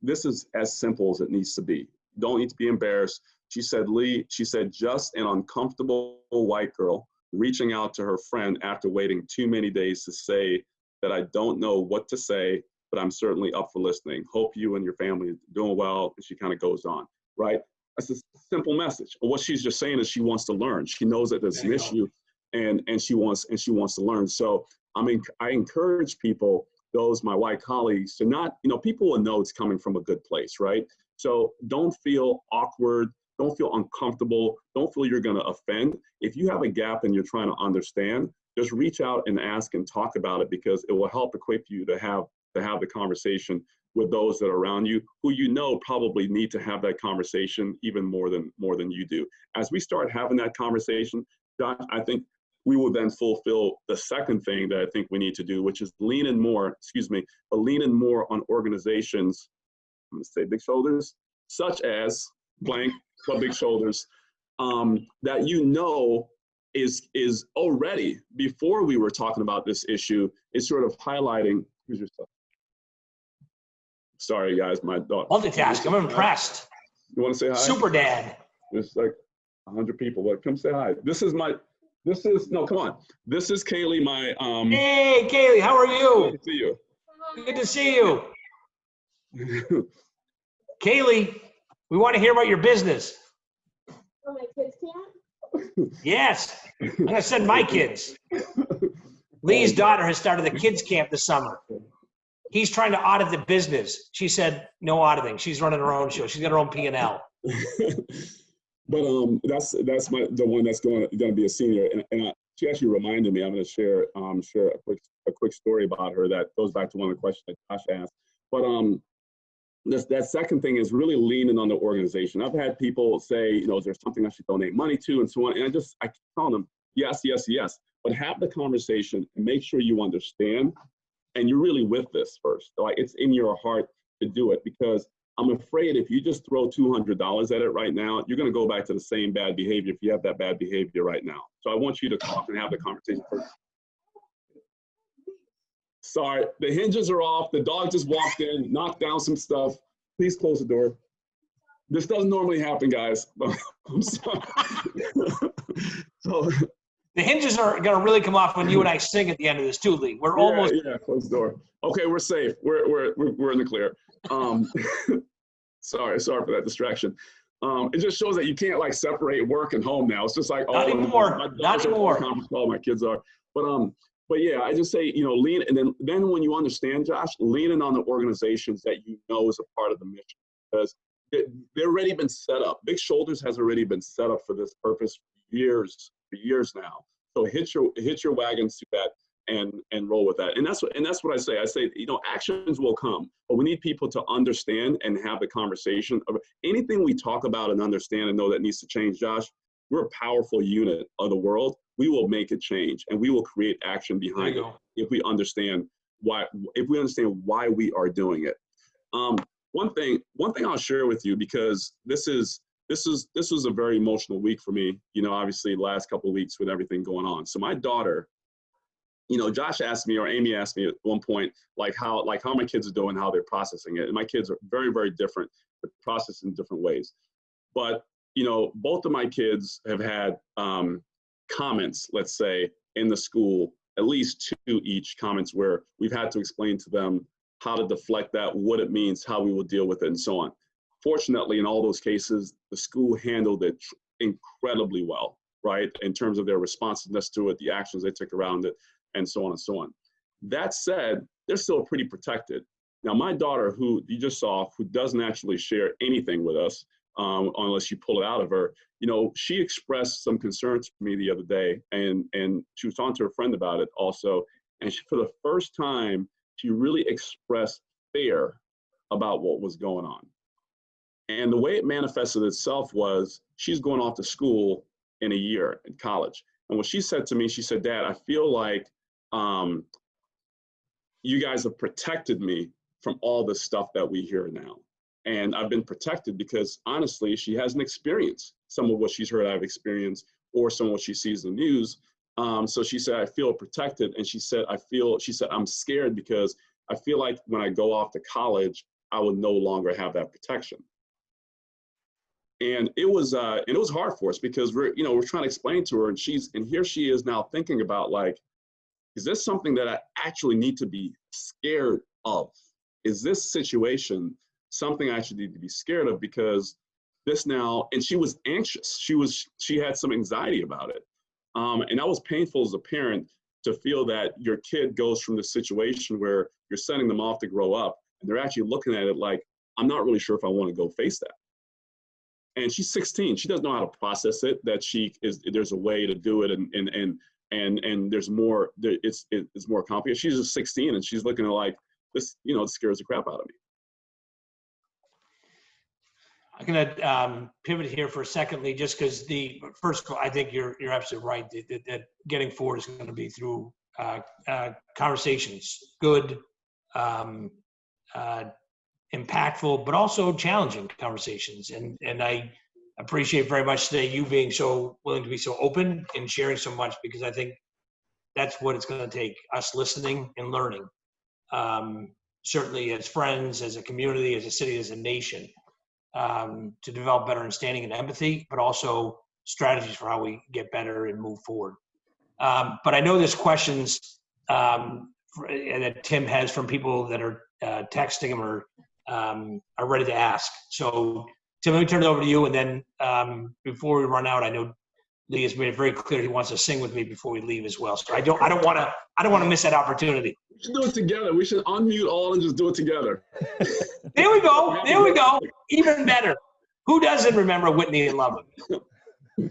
this is as simple as it needs to be. Don't need to be embarrassed. She said, Lee, just an uncomfortable white girl reaching out to her friend after waiting too many days to say that I don't know what to say, but I'm certainly up for listening. Hope you and your family are doing well. And she kind of goes on, right? That's a simple message. But what she's just saying is she wants to learn. She knows that there's an issue and she wants to learn. So I encourage people, my white colleagues, to not, people will know it's coming from a good place, right? So don't feel awkward, don't feel uncomfortable, don't feel you're going to offend. If you have a gap and you're trying to understand, just reach out and ask and talk about it, because it will help equip you to have the conversation with those that are around you, who probably need to have that conversation even more than you do. As we start having that conversation, Josh, I think we will then fulfill the second thing that I think we need to do, which is lean in more on organizations, I'm gonna say big shoulders, such as blank, but big shoulders, that is already, before we were talking about this issue, is sort of highlighting, here's your stuff. Sorry guys, my dog. Multitask, I'm impressed. You wanna say hi? Super dad. There's like 100 people, but come say hi. No, come on. This is Kaylee, my Hey, Kaylee, how are you? Good to see you. Good to see you. Kaylee, we want to hear about your business. Oh, my kids can't? Yes, I'm gonna send my kids. Lee's daughter has started the kids camp this summer. He's trying to audit the business. She said, no auditing. She's running her own show. She's got her own P&L. But that's the one that's going to be a senior, and she actually reminded me. I'm going to share a quick story about her that goes back to one of the questions that Josh asked. But that second thing is really leaning on the organization. I've had people say, is there something I should donate money to, and so on. And I keep telling them, yes, but have the conversation and make sure you understand, and you're really with this first. Like, it's in your heart to do it, because I'm afraid if you just throw $200 at it right now, you're going to go back to the same bad behavior if you have that bad behavior right now. So I want you to talk and have the conversation first. Sorry, the hinges are off. The dog just walked in, knocked down some stuff. Please close the door. This doesn't normally happen, guys. I'm sorry. So, the hinges are going to really come off when you and I sing at the end of this too, Lee. We're almost. Yeah, close the door. Okay, we're safe. We're in the clear. Sorry for that distraction. It just shows that you can't like separate work and home now. It's just like, not anymore. Not anymore. All my kids are. But yeah, I just say, lean, and then when you understand, Josh, leaning on the organizations that you know is a part of the mission, because they've already been set up. Big Shoulders has already been set up for this purpose for years now. So hitch your wagons to that and roll with that. And that's what I say. I say, actions will come, but we need people to understand and have the conversation of anything we talk about and understand and know that needs to change. Josh, we're a powerful unit of the world. We will make it change, and we will create action behind it if we understand why we are doing it. One thing I'll share with you, because this was a very emotional week for me, obviously the last couple of weeks with everything going on. So my daughter, Josh asked me, or Amy asked me at one point, how my kids are doing, how they're processing it. And my kids are very, very different. They're processed in different ways. But, both of my kids have had comments, let's say, in the school, at least 2 each comments where we've had to explain to them how to deflect that, what it means, how we will deal with it, and so on. Fortunately, in all those cases, the school handled it incredibly well, right? In terms of their responsiveness to it, the actions they took around it, and so on and so on. That said, they're still pretty protected. Now, my daughter, who you just saw, who doesn't actually share anything with us, unless you pull it out of her. You know, she expressed some concerns to me the other day, and she was talking to her friend about it also. And for the first time, she really expressed fear about what was going on. And the way it manifested itself was she's going off to school in a year in college. And what she said to me, she said, "Dad, I feel like you guys have protected me from all the stuff that we hear now. And I've been protected because honestly, she hasn't experienced some of what she's heard I've experienced or some of what she sees in the news." So she said, "I feel protected." And she said, "I'm scared because I feel like when I go off to college, I will no longer have that protection." And it was hard for us because we're trying to explain to her, and here she is now thinking about, like, is this something that I actually need to be scared of? Is this situation something I should need to be scared of? Because this now, and she was anxious. She had some anxiety about it. And that was painful as a parent to feel that your kid goes from the situation where you're sending them off to grow up, and they're actually looking at it like, I'm not really sure if I want to go face that. And she's 16. She doesn't know how to process it, that there's a way to do it, and there's more, it's more complicated. She's just 16 and she's looking at like this, it scares the crap out of me. I'm going to pivot here for a second, Lee, just because first of all, I think you're absolutely right that getting forward is going to be through conversations, good, impactful, but also challenging conversations. And I appreciate very much today you being so willing to be so open and sharing so much, because I think that's what it's going to take, us listening and learning. Certainly as friends, as a community, as a city, as a nation, to develop better understanding and empathy, but also strategies for how we get better and move forward. But I know there's questions that Tim has from people that are texting him or are ready to ask. So Tim, let me turn it over to you. And then before we run out, I know Lee has made it very clear he wants to sing with me before we leave as well. So I don't want to miss that opportunity. We should do it together. We should unmute all and just do it together. There we go. There we go. Even better. Who doesn't remember Whitney and love him?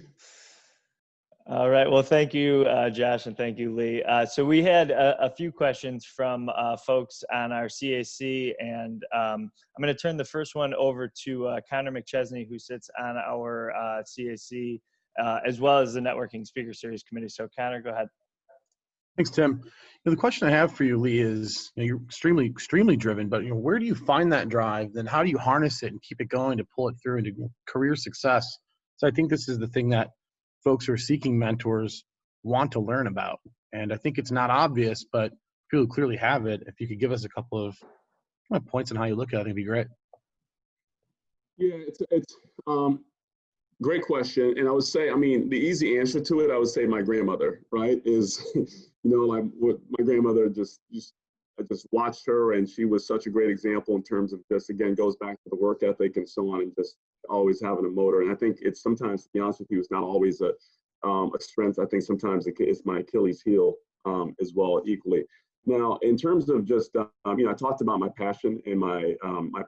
All right. Well, thank you, Josh, and thank you, Lee. So we had a few questions from folks on our CAC, and I'm going to turn the first one over to Connor McChesney, who sits on our CAC, as well as the Networking Speaker Series Committee. So Connor, go ahead. Thanks, Tim. The question I have for you, Lee, is you're extremely, extremely driven, but where do you find that drive? Then how do you harness it and keep it going to pull it through into career success? So I think this is the thing that folks who are seeking mentors want to learn about. And I think it's not obvious, but people who clearly have it, if you could give us a couple of points on how you look at it, it'd be great. Yeah, it's great question. And I would say, the easy answer to it, I would say my grandmother, right, is, like what my grandmother I just watched her, and she was such a great example in terms of just, again, goes back to the work ethic and so on, and just always having a motor. And I think it's sometimes, to be honest with you, it's not always a strength. I think sometimes it's my Achilles heel as well, equally. Now, in terms of just, I talked about my passion, and my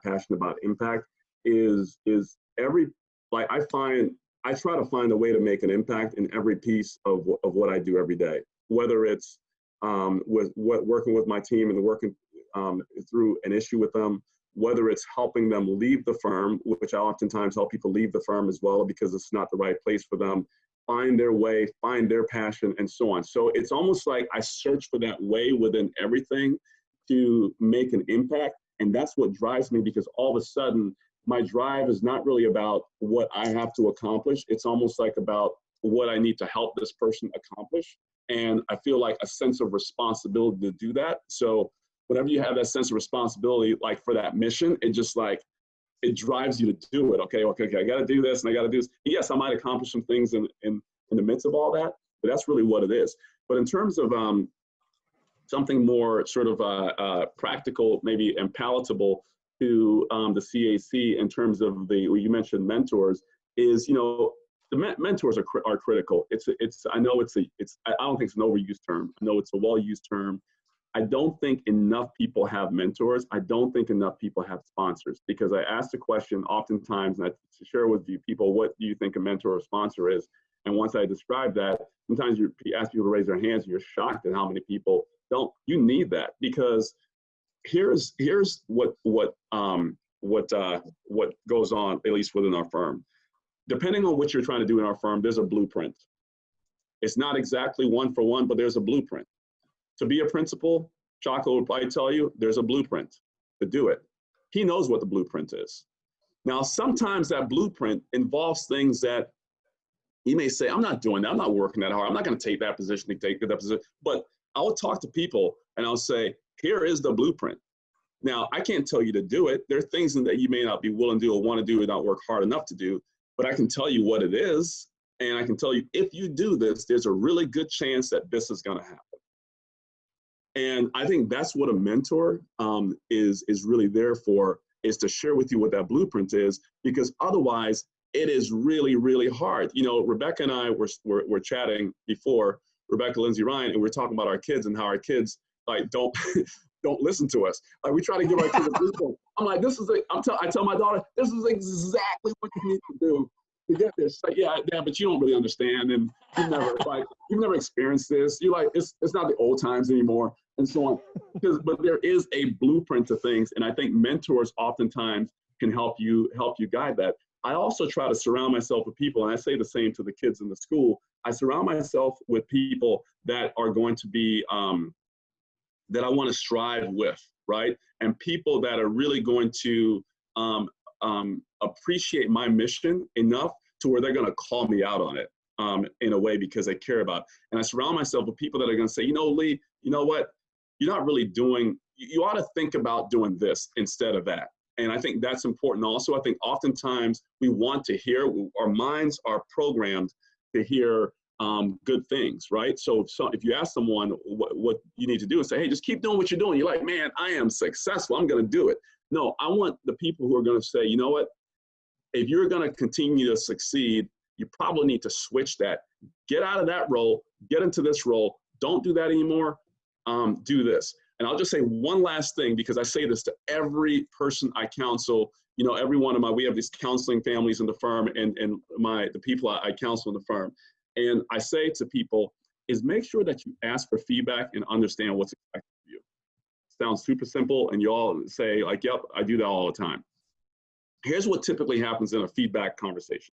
passion about impact is I try to find a way to make an impact in every piece of what I do every day, whether it's working with my team and working through an issue with them, whether it's helping them leave the firm, which I oftentimes help people leave the firm as well because it's not the right place for them, find their way, find their passion, and so on. So it's almost like I search for that way within everything to make an impact. And that's what drives me, because all of a sudden, my drive is not really about what I have to accomplish. It's almost like about what I need to help this person accomplish. And I feel like a sense of responsibility to do that. So whenever you have that sense of responsibility, like for that mission, it just like, it drives you to do it. Okay, I got to do this and I got to do this. Yes, I might accomplish some things in the midst of all that, but that's really what it is. But in terms of something more sort of practical, maybe, and palatable to the CAC in terms of you mentioned mentors, is, the mentors are critical. I don't think it's an overused term. I know it's a well-used term. I don't think enough people have mentors. I don't think enough people have sponsors, because I ask the question oftentimes, and I share with you people, what do you think a mentor or sponsor is? And once I describe that, sometimes you ask people to raise their hands and you're shocked at how many people don't. You need that, because here's what goes on, at least within our firm. Depending on what you're trying to do in our firm, there's a blueprint. It's not exactly one for one, but there's a blueprint. To be a principal, Chaco would probably tell you, there's a blueprint to do it. He knows what the blueprint is. Now, sometimes that blueprint involves things that he may say, I'm not doing that. I'm not working that hard. I'm not going to take that position to take that position. But I'll talk to people and I'll say, here is the blueprint. Now, I can't tell you to do it. There are things that you may not be willing to do or want to do or not work hard enough to do, but I can tell you what it is. And I can tell you, if you do this, there's a really good chance that this is going to happen. And I think that's what a mentor is really there for, is to share with you what that blueprint is, because otherwise it is really, really hard. You know, Rebecca and I were chatting before, Rebecca, Lindsay, Ryan, and we're talking about our kids and how our kids like don't listen to us. Like, we try to give our kids a blueprint. I'm like, I tell my daughter, this is exactly what you need to do to get this. Like, yeah, but you don't really understand, and you've never experienced this. You like, it's not the old times anymore, and so on. But there is a blueprint to things, and I think mentors oftentimes can help you guide that. I also try to surround myself with people, and I say the same to the kids in the school. I surround myself with people that are going to be that I want to strive with, right? And people that are really going to appreciate my mission enough to where they're going to call me out on it in a way, because they care about it. And I surround myself with people that are going to say, you know, Lee, you know what? You're not really doing, you ought to think about doing this instead of that. And I think that's important also. I think oftentimes we want to hear, our minds are programmed to hear good things, right? So if you ask someone what you need to do and say, hey, just keep doing what you're doing, you're like, man, I am successful, I'm going to do it. No, I want the people who are going to say, you know what, if you're going to continue to succeed, you probably need to switch that. Get out of that role, get into this role. Don't do that anymore. Do this. And I'll just say one last thing, because I say this to every person I counsel. You know, every one of we have these counseling families in the firm, and the people I counsel in the firm. And I say to people is, make sure that you ask for feedback and understand what's expected of you. Sounds super simple, and you all say like, yep, I do that all the time. Here's what typically happens in a feedback conversation.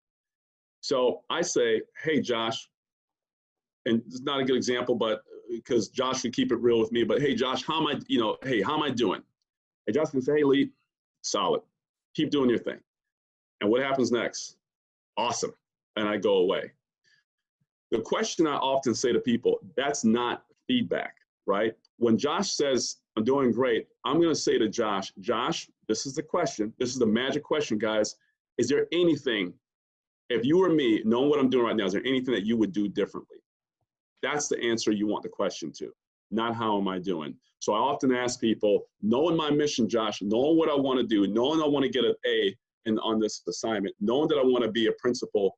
So I say, hey, Josh, and it's not a good example, but because Josh would keep it real with me, but hey, Josh, how am I doing? And Josh can say, hey, Lee, solid. Keep doing your thing. And what happens next? Awesome. And I go away. The question I often say to people, that's not feedback, right? When Josh says, I'm doing great, I'm going to say to Josh, this is the question. This is the magic question, guys. Is there anything, if you were me, knowing what I'm doing right now, is there anything that you would do differently? That's the answer you want the question to, not how am I doing. So I often ask people, knowing my mission, Josh, knowing what I want to do, knowing I want to get an A on this assignment, knowing that I want to be a principal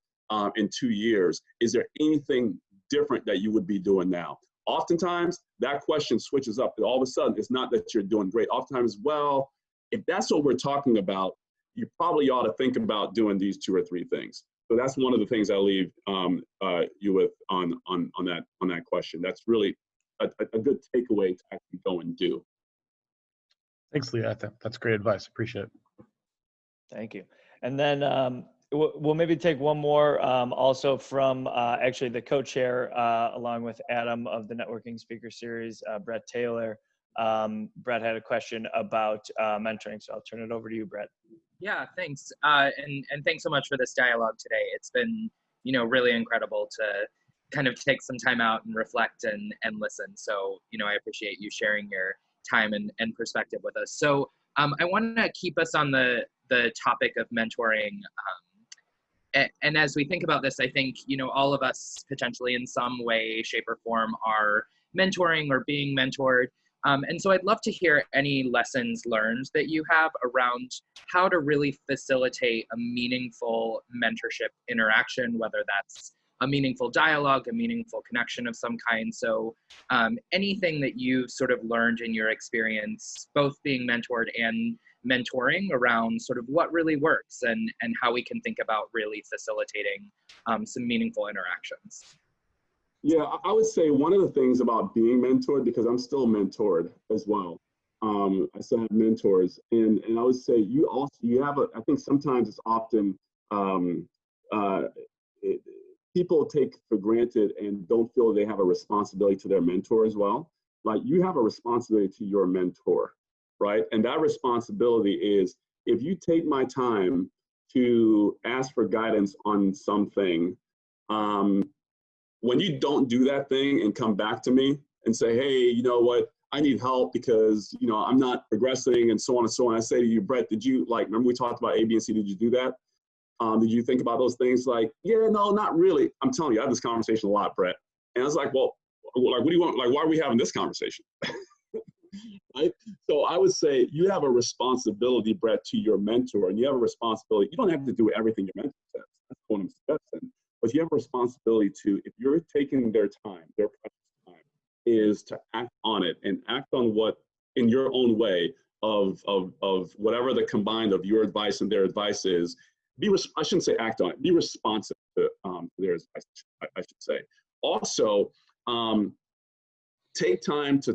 in 2 years, is there anything different that you would be doing now? Oftentimes, that question switches up. And all of a sudden, it's not that you're doing great. Oftentimes, well, if that's what we're talking about, you probably ought to think about doing these 2 or 3 things. So that's one of the things I'll leave you with on that question. That's really a good takeaway to actually go and do. Thanks, Lee. That's great advice. Appreciate it. Thank you. And then we'll maybe take one more also from actually the co-chair along with Adam of the Networking Speaker Series, Brett Taylor. Brett had a question about mentoring, so I'll turn it over to you, Brett. Yeah, thanks. And thanks so much for this dialogue today. It's been, really incredible to kind of take some time out and reflect and listen. So, I appreciate you sharing your time and perspective with us. So I want to keep us on the topic of mentoring. And as we think about this, I think, all of us potentially in some way, shape, or form are mentoring or being mentored. And so I'd love to hear any lessons learned that you have around how to really facilitate a meaningful mentorship interaction, whether that's a meaningful dialogue, a meaningful connection of some kind. So anything that you've sort of learned in your experience, both being mentored and mentoring, around sort of what really works and how we can think about really facilitating some meaningful interactions. Yeah, I would say one of the things about being mentored, because I'm still mentored as well. I still have mentors, and I would say you have I think sometimes it's often people take for granted and don't feel they have a responsibility to their mentor as well. Like, you have a responsibility to your mentor, right? And that responsibility is, if you take my time to ask for guidance on something, when you don't do that thing and come back to me and say, hey, you know what, I need help because, you know, I'm not progressing and so on and so on. I say to you, Brett, did you, like, remember we talked about A, B, and C, did you do that? Did you think about those things? Like, yeah, no, not really. I'm telling you, I have this conversation a lot, Brett. And I was like, well, like, what do you want? Like, why are we having this conversation? Right? So I would say you have a responsibility, Brett, to your mentor, and you have a responsibility. You don't have to do everything your mentor says. That's what I'm suggesting. But you have a responsibility to, if you're taking their time, their precious time, is to act on it and act on what, in your own way, of whatever the combined of your advice and their advice is. I shouldn't say act on it. Be responsive to their advice, I should say. Also, take time to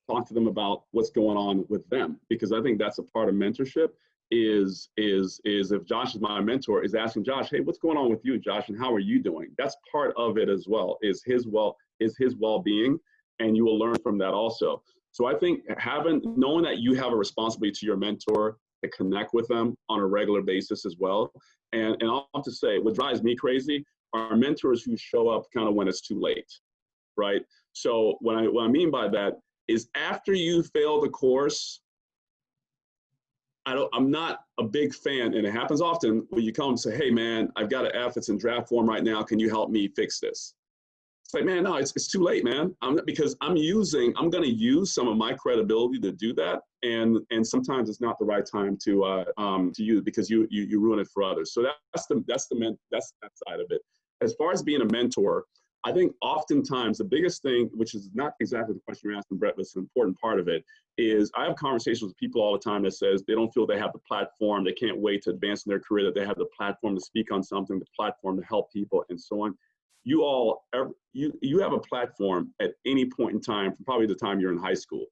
talk to them about what's going on with them, because I think that's a part of mentorship. Is if Josh is my mentor, is asking Josh, hey, what's going on with you, Josh, and how are you doing? That's part of it as well. Is his well-being, and you will learn from that also. So I think knowing that you have a responsibility to your mentor, to connect with them on a regular basis as well. And I'll have to say, what drives me crazy are mentors who show up kind of when it's too late, right? So what I mean by that is, after you fail the course, I'm not a big fan, and it happens often, when you come and say, hey man, I've got an F, it's in draft form right now, can you help me fix this? It's like, man, no, it's too late, man. Because I'm going to use some of my credibility to do that, and sometimes it's not the right time to use, because you ruin it for others. So that's that side of it. As far as being a mentor, I think oftentimes the biggest thing, which is not exactly the question you're asking, Brett, but it's an important part of it, is I have conversations with people all the time that says they don't feel they have the platform, they can't wait to advance in their career, that they have the platform to speak on something, the platform to help people, and so on. You have a platform at any point in time, from probably the time you're in high school,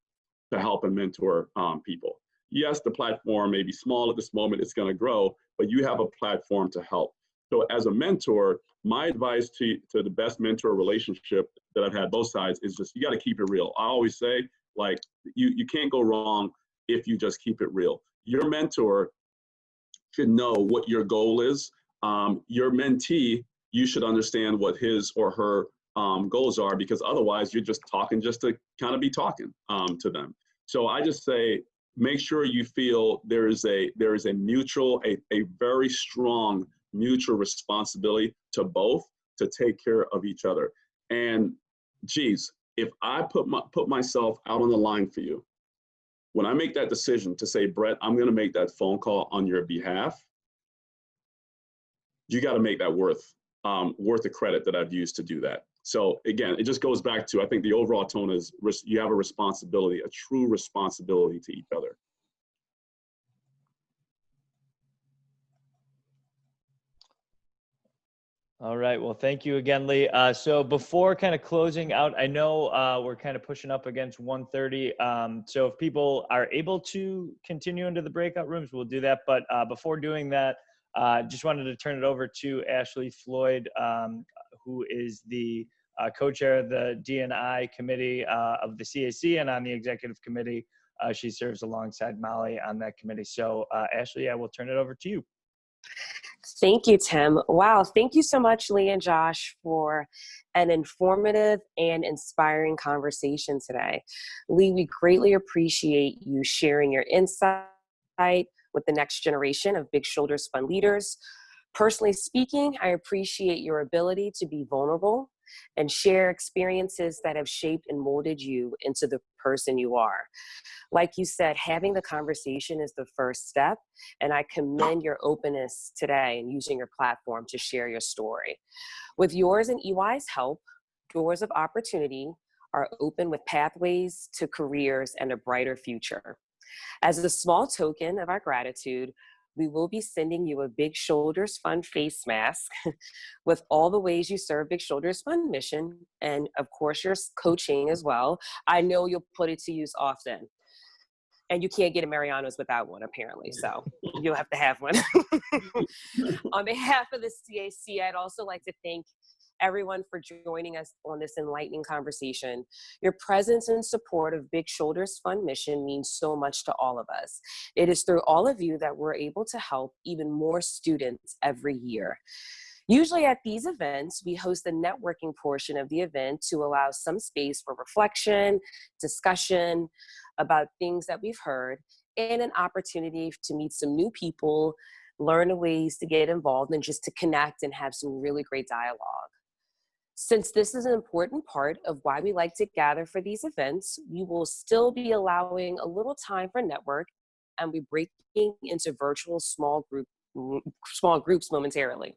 to help and mentor people. Yes, the platform may be small at this moment, it's going to grow, but you have a platform to help. So as a mentor, my advice to the best mentor relationship that I've had, both sides, is just, you got to keep it real. I always say, like, you can't go wrong if you just keep it real. Your mentor should know what your goal is. Your mentee, you should understand what his or her goals are, because otherwise you're just talking just to kind of be talking to them. So I just say, make sure you feel there is a mutual, a very strong mutual responsibility to both, to take care of each other. And geez, if I put myself out on the line for you, when I make that decision to say, Brett, I'm going to make that phone call on your behalf, you got to make that worth the credit that I've used to do that. So again, it just goes back to, I think the overall tone is, you have a responsibility, a true responsibility to each other. All right. Well, thank you again, Lee. So before kind of closing out, I know we're kind of pushing up against 1:30. So if people are able to continue into the breakout rooms, we'll do that. But before doing that, just wanted to turn it over to Ashley Floyd, who is the co-chair of the D&I committee of the CAC, and on the executive committee. She serves alongside Molly on that committee. So Ashley, I will turn it over to you. Thank you, Tim. Wow. Thank you so much, Lee and Josh, for an informative and inspiring conversation today. Lee, we greatly appreciate you sharing your insight with the next generation of Big Shoulders Fund leaders. Personally speaking, I appreciate your ability to be vulnerable and share experiences that have shaped and molded you into the person you are. Like you said, having the conversation is the first step, and I commend your openness today and using your platform to share your story. With yours and EY's help, doors of opportunity are open with pathways to careers and a brighter future. As a small token of our gratitude, we will be sending you a Big Shoulders Fund face mask with all the ways you serve Big Shoulders Fund mission, and of course your coaching as well. I know you'll put it to use often. And you can't get a Mariano's without one, apparently, so you'll have to have one. On behalf of the CAC, I'd also like to thank everyone for joining us on this enlightening conversation. Your presence and support of Big Shoulders Fund mission means so much to all of us. It is through all of you that we're able to help even more students every year. Usually at these events, we host the networking portion of the event to allow some space for reflection, discussion about things that we've heard, and an opportunity to meet some new people, learn ways to get involved, and just to connect and have some really great dialogue. Since this is an important part of why we like to gather for these events, we will still be allowing a little time for network, and we're breaking into virtual small groups momentarily.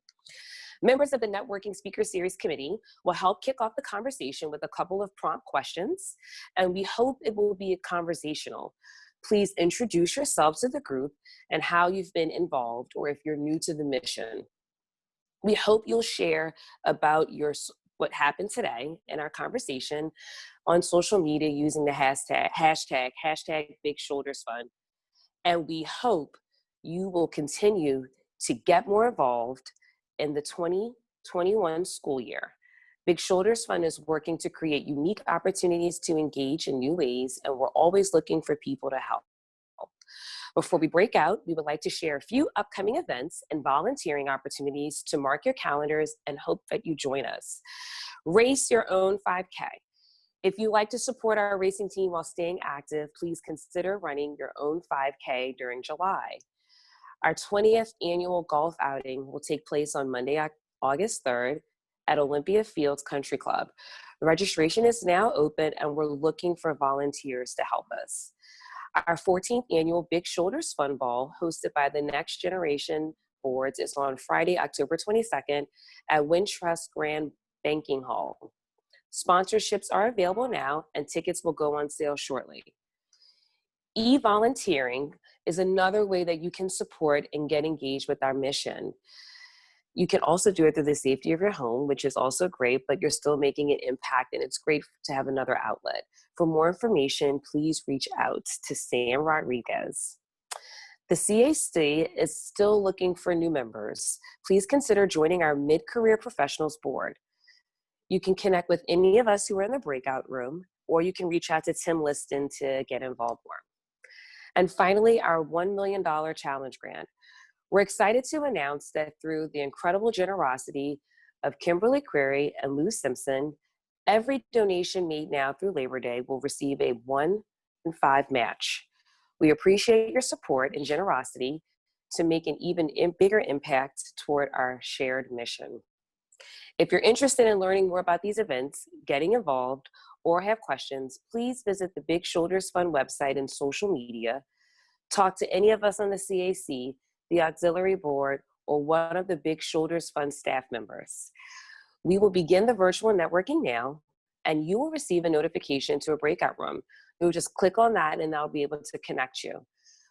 Members of the Networking Speaker Series Committee will help kick off the conversation with a couple of prompt questions, and we hope it will be conversational. Please introduce yourselves to the group and how you've been involved, or if you're new to the mission. We hope you'll share about what happened today in our conversation on social media using the hashtag Big Shoulders Fund. And we hope you will continue to get more involved in the 2021 school year. Big Shoulders Fund is working to create unique opportunities to engage in new ways, and we're always looking for people to help. Before we break out, we would like to share a few upcoming events and volunteering opportunities to mark your calendars and hope that you join us. Race your own 5K. If you like to support our racing team while staying active, please consider running your own 5K during July. Our 20th annual golf outing will take place on Monday, August 3rd at Olympia Fields Country Club. Registration is now open, and we're looking for volunteers to help us. Our 14th annual Big Shoulders Fun Ball, hosted by the Next Generation Boards, is on Friday, October 22nd at Wintrust Grand Banking Hall. Sponsorships are available now, and tickets will go on sale shortly. E-volunteering is another way that you can support and get engaged with our mission. You can also do it through the safety of your home, which is also great, but you're still making an impact, and it's great to have another outlet. For more information, please reach out to Sam Rodriguez. The CAC is still looking for new members. Please consider joining our Mid-Career Professionals Board. You can connect with any of us who are in the breakout room, or you can reach out to Tim Liston to get involved more. And finally, our $1 million challenge grant. We're excited to announce that through the incredible generosity of Kimberly Query and Lou Simpson, every donation made now through Labor Day will receive a 1 in 5 match. We appreciate your support and generosity to make an even bigger impact toward our shared mission. If you're interested in learning more about these events, getting involved, or have questions, please visit the Big Shoulders Fund website and social media. Talk to any of us on the CAC, the auxiliary board, or one of the Big Shoulders Fund staff members. We will begin the virtual networking now, and you will receive a notification to a breakout room. You'll just click on that, and I'll be able to connect you.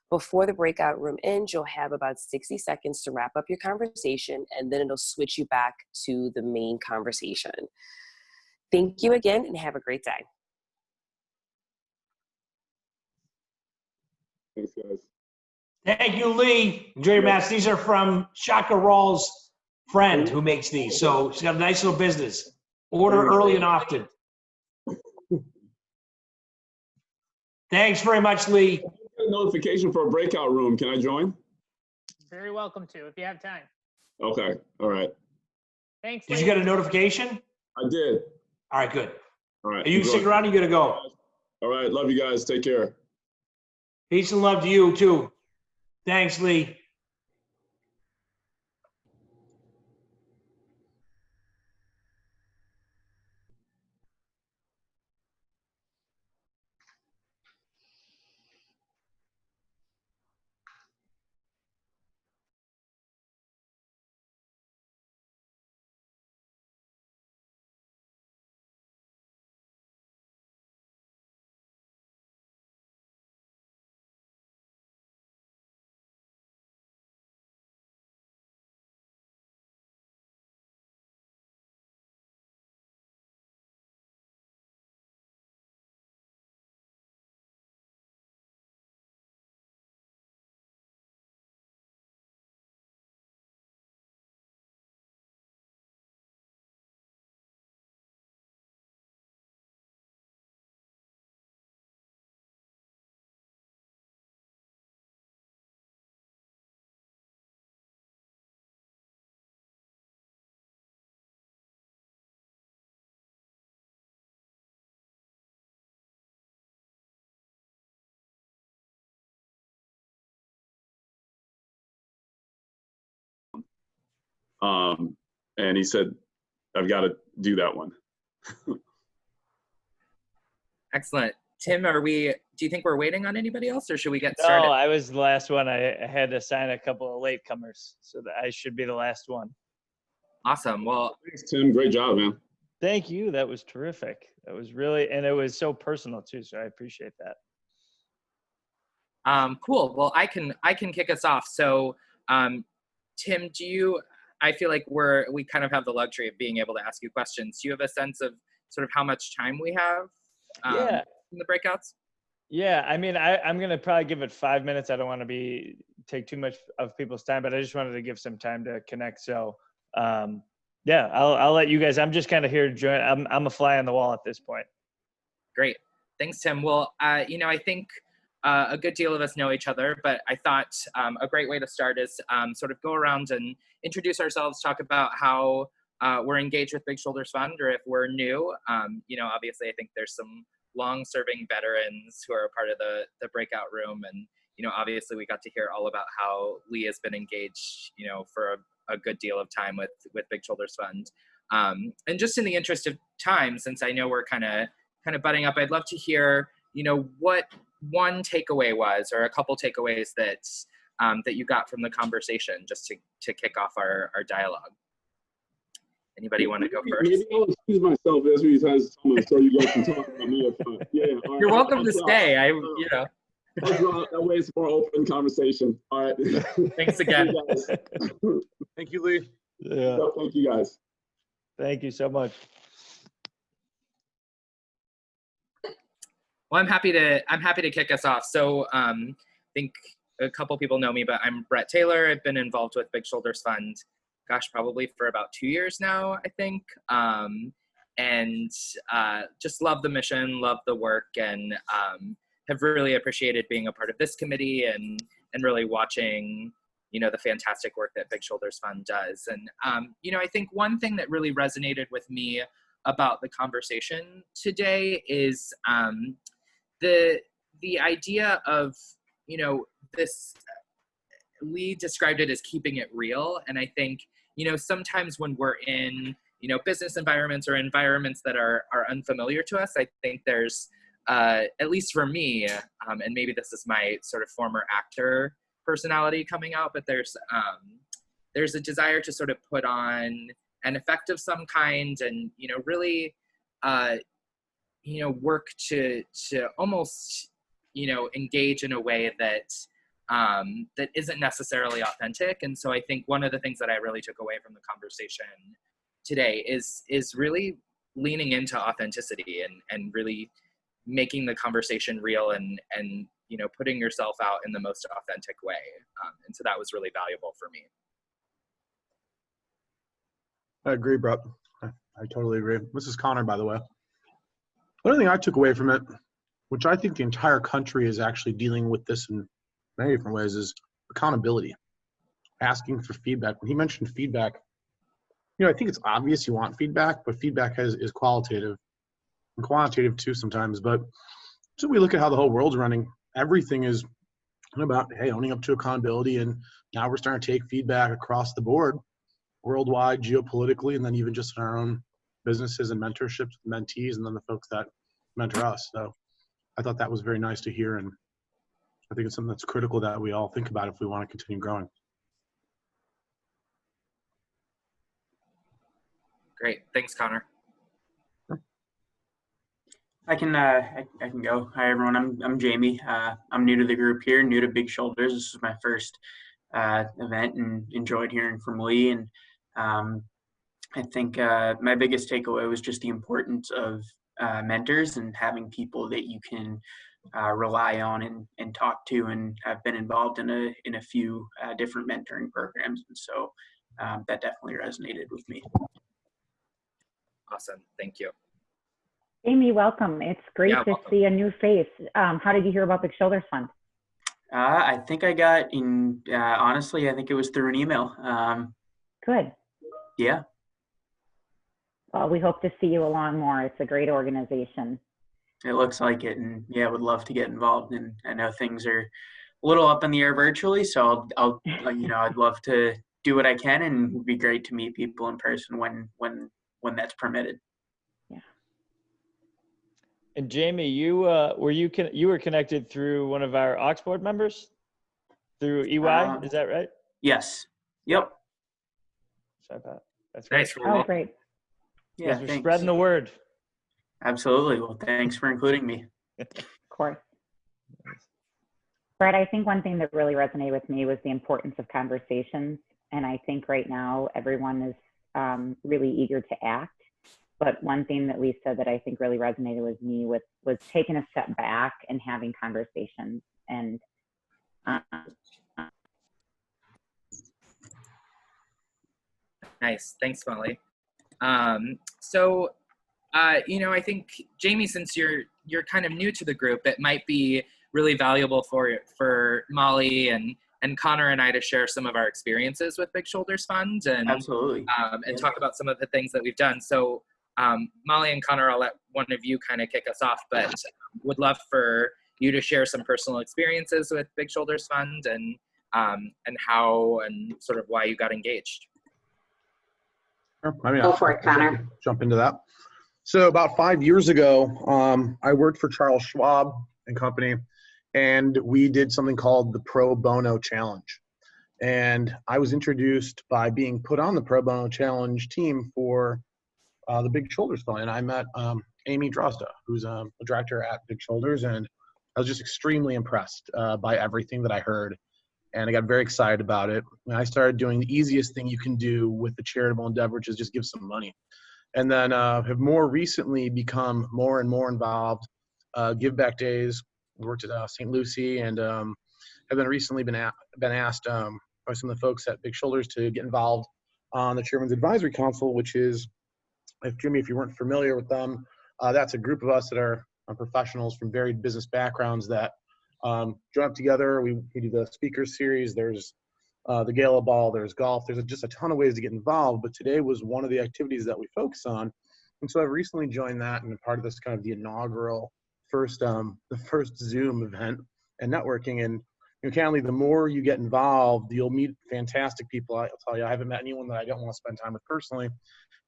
Before the breakout room ends, you'll have about 60 seconds to wrap up your conversation, and then it'll switch you back to the main conversation. Thank you again, and have a great day. Thanks, guys. Thank you, Lee. Enjoy your masks. These are from Shaka Rawls' friend who makes these. So she's got a nice little business. Order early and often. Thanks very much, Lee. I got a notification for a breakout room. Can I join? Very welcome to, if you have time. Okay. All right. Thanks. Did you get a notification? I did. All right, good. All right. Are you stick around? You gotta go. All right. Love you guys. Take care. Peace and love to you too. Thanks, Lee. And he said, I've got to do that one. Excellent. Tim, do you think we're waiting on anybody else, or should we get started? No, I was the last one. I had to sign a couple of latecomers, so that I should be the last one. Awesome. Well, thanks, Tim. Great job, man. Thank you. That was terrific. That was really, and it was so personal too. So I appreciate that. Cool. Well, I can kick us off. So, Tim, I feel like we kind of have the luxury of being able to ask you questions. Do you have a sense of sort of how much time we have in the breakouts? Yeah, I mean, I'm going to probably give it 5 minutes. I don't want to take too much of people's time, but I just wanted to give some time to connect. So, yeah, I'll let you guys. I'm just kind of here to join. I'm a fly on the wall at this point. Great. Thanks, Tim. Well, I think a good deal of us know each other, but I thought a great way to start is sort of go around and introduce ourselves, talk about how we're engaged with Big Shoulders Fund, or if we're new. Obviously, I think there's some long-serving veterans who are a part of the breakout room, and obviously we got to hear all about how Lee has been engaged, for a good deal of time with Big Shoulders Fund. And just in the interest of time, since I know we're kind of butting up, I'd love to hear, what one takeaway was, or a couple takeaways that you got from the conversation, just to kick off our dialogue. Anybody want to go first? Maybe I'll excuse myself as many times as someone, so you guys can talk about me up front. Yeah. All You're right. welcome to stay. That way it's more open conversation. All right. Thanks again. Thank you, Lee. Yeah. So, thank you, guys. Thank you so much. Well, I'm happy to kick us off. So I think a couple people know me, but I'm Brett Taylor. I've been involved with Big Shoulders Fund, probably for about 2 years now, I think. And just love the mission, love the work, and have really appreciated being a part of this committee and really watching, the fantastic work that Big Shoulders Fund does. And, I think one thing that really resonated with me about the conversation today is the idea of, this, Lee described it as keeping it real. And I think, sometimes when we're in, business environments or environments that are unfamiliar to us, I think there's, at least for me, and maybe this is my sort of former actor personality coming out, but there's a desire to sort of put on an effect of some kind and, really, work to almost, engage in a way that that isn't necessarily authentic. And so I think one of the things that I really took away from the conversation today is really leaning into authenticity and really making the conversation real and putting yourself out in the most authentic way. And so that was really valuable for me. I agree, Brett. I totally agree. This is Connor, by the way. One thing I took away from it, which I think the entire country is actually dealing with this in many different ways, is accountability. Asking for feedback. When he mentioned feedback, I think it's obvious you want feedback, but feedback is qualitative and quantitative too sometimes. But so we look at how the whole world's running. Everything is about, hey, owning up to accountability, and now we're starting to take feedback across the board, worldwide, geopolitically, and then even just in our own businesses and mentorships, mentees, and then the folks that mentor us. So I thought that was very nice to hear, and I think it's something that's critical that we all think about if we want to continue growing. Great. Thanks, Connor. I can go. Hi, everyone. I'm Jamie. I'm new to the group here, new to Big Shoulders. This is my first event, and enjoyed hearing from Lee. And I think my biggest takeaway was just the importance of mentors and having people that you can rely on and talk to. And I've been involved in a few different mentoring programs, and so that definitely resonated with me. Awesome. Thank you. Amy, welcome. It's great to see a new face. How did you hear about Big Shoulders Fund? I think I got honestly, I think it was through an email. Good. Yeah. Well, we hope to see you along more. It's a great organization. It looks like it, and yeah, would love to get involved. And I know things are a little up in the air virtually, so I'd love to do what I can, and it'd be great to meet people in person when that's permitted. Yeah. And Jamie, you were connected through one of our Aux board members through EY, is that right? Yes. Yep. That's Nice. great. Oh, great. Yeah, We're thanks. spreading the word. Absolutely. Well, thanks for including me. Of course. Brett, I think one thing that really resonated with me was the importance of conversations. And I think right now everyone is really eager to act. But one thing that Lee said that I think really resonated with me was taking a step back and having conversations. And Nice. Thanks, Molly. I think Jamie, since you're kind of new to the group, it might be really valuable for Molly and Connor and I to share some of our experiences with Big Shoulders Fund and Absolutely. And talk about some of the things that we've done. So Molly and Connor, I'll let one of you kind of kick us off, but would love for you to share some personal experiences with Big Shoulders Fund and how and sort of why you got engaged. I mean, Go for it, Connor. Jump into that. So about 5 years ago, I worked for Charles Schwab and Company, and we did something called the Pro Bono Challenge. And I was introduced by being put on the Pro Bono Challenge team for the Big Shoulders Fund. And I met Amy Drozda, who's a director at Big Shoulders, and I was just extremely impressed by everything that I heard. And I got very excited about it. And I started doing the easiest thing you can do with the charitable endeavor, which is just give some money. And then have more recently become more and more involved. Give Back Days, worked at St. Lucie, and have been recently been asked by some of the folks at Big Shoulders to get involved on the Chairman's Advisory Council, which is, if you weren't familiar with them, that's a group of us that are professionals from varied business backgrounds that join up together. We do the speaker series. There's the gala ball, there's golf, there's just a ton of ways to get involved, but today was one of the activities that we focus on. And so I've recently joined that and part of this kind of the inaugural the first Zoom event and networking. And candidly, the more you get involved, you'll meet fantastic people. I'll tell you, I haven't met anyone that I don't want to spend time with personally.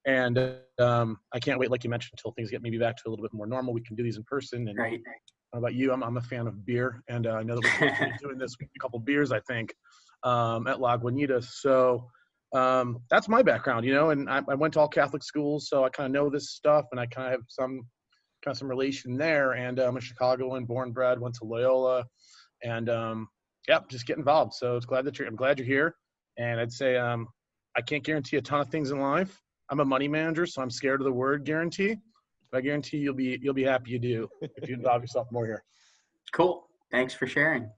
And I can't wait, like you mentioned, until things get maybe back to a little bit more normal. We can do these in person. And right. How about you? I'm a fan of beer, and I know that we're supposed to be doing this with a couple beers, I think, at Lagunitas. So that's my background, and I went to all Catholic schools, so I kind of know this stuff, and I kind of have some relation there. And I'm a Chicagoan, born and bred, went to Loyola, and just get involved. So I'm glad you're here. And I'd say I can't guarantee a ton of things in life. I'm a money manager, so I'm scared of the word guarantee. But I guarantee you'll be happy you do if you involve yourself more here. Cool. Thanks for sharing.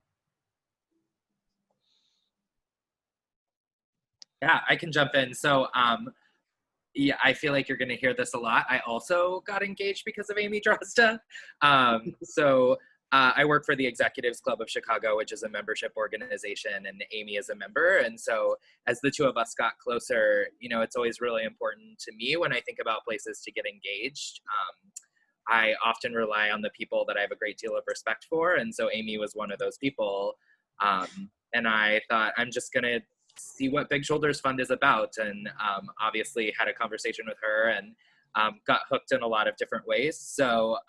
Yeah, I can jump in. So, I feel like you're going to hear this a lot. I also got engaged because of Amy Drozda. I work for the Executives Club of Chicago, which is a membership organization, and Amy is a member. And so as the two of us got closer, it's always really important to me when I think about places to get engaged. I often rely on the people that I have a great deal of respect for. And so Amy was one of those people. And I thought, I'm just going to see what Big Shoulders Fund is about. And obviously had a conversation with her and got hooked in a lot of different ways. So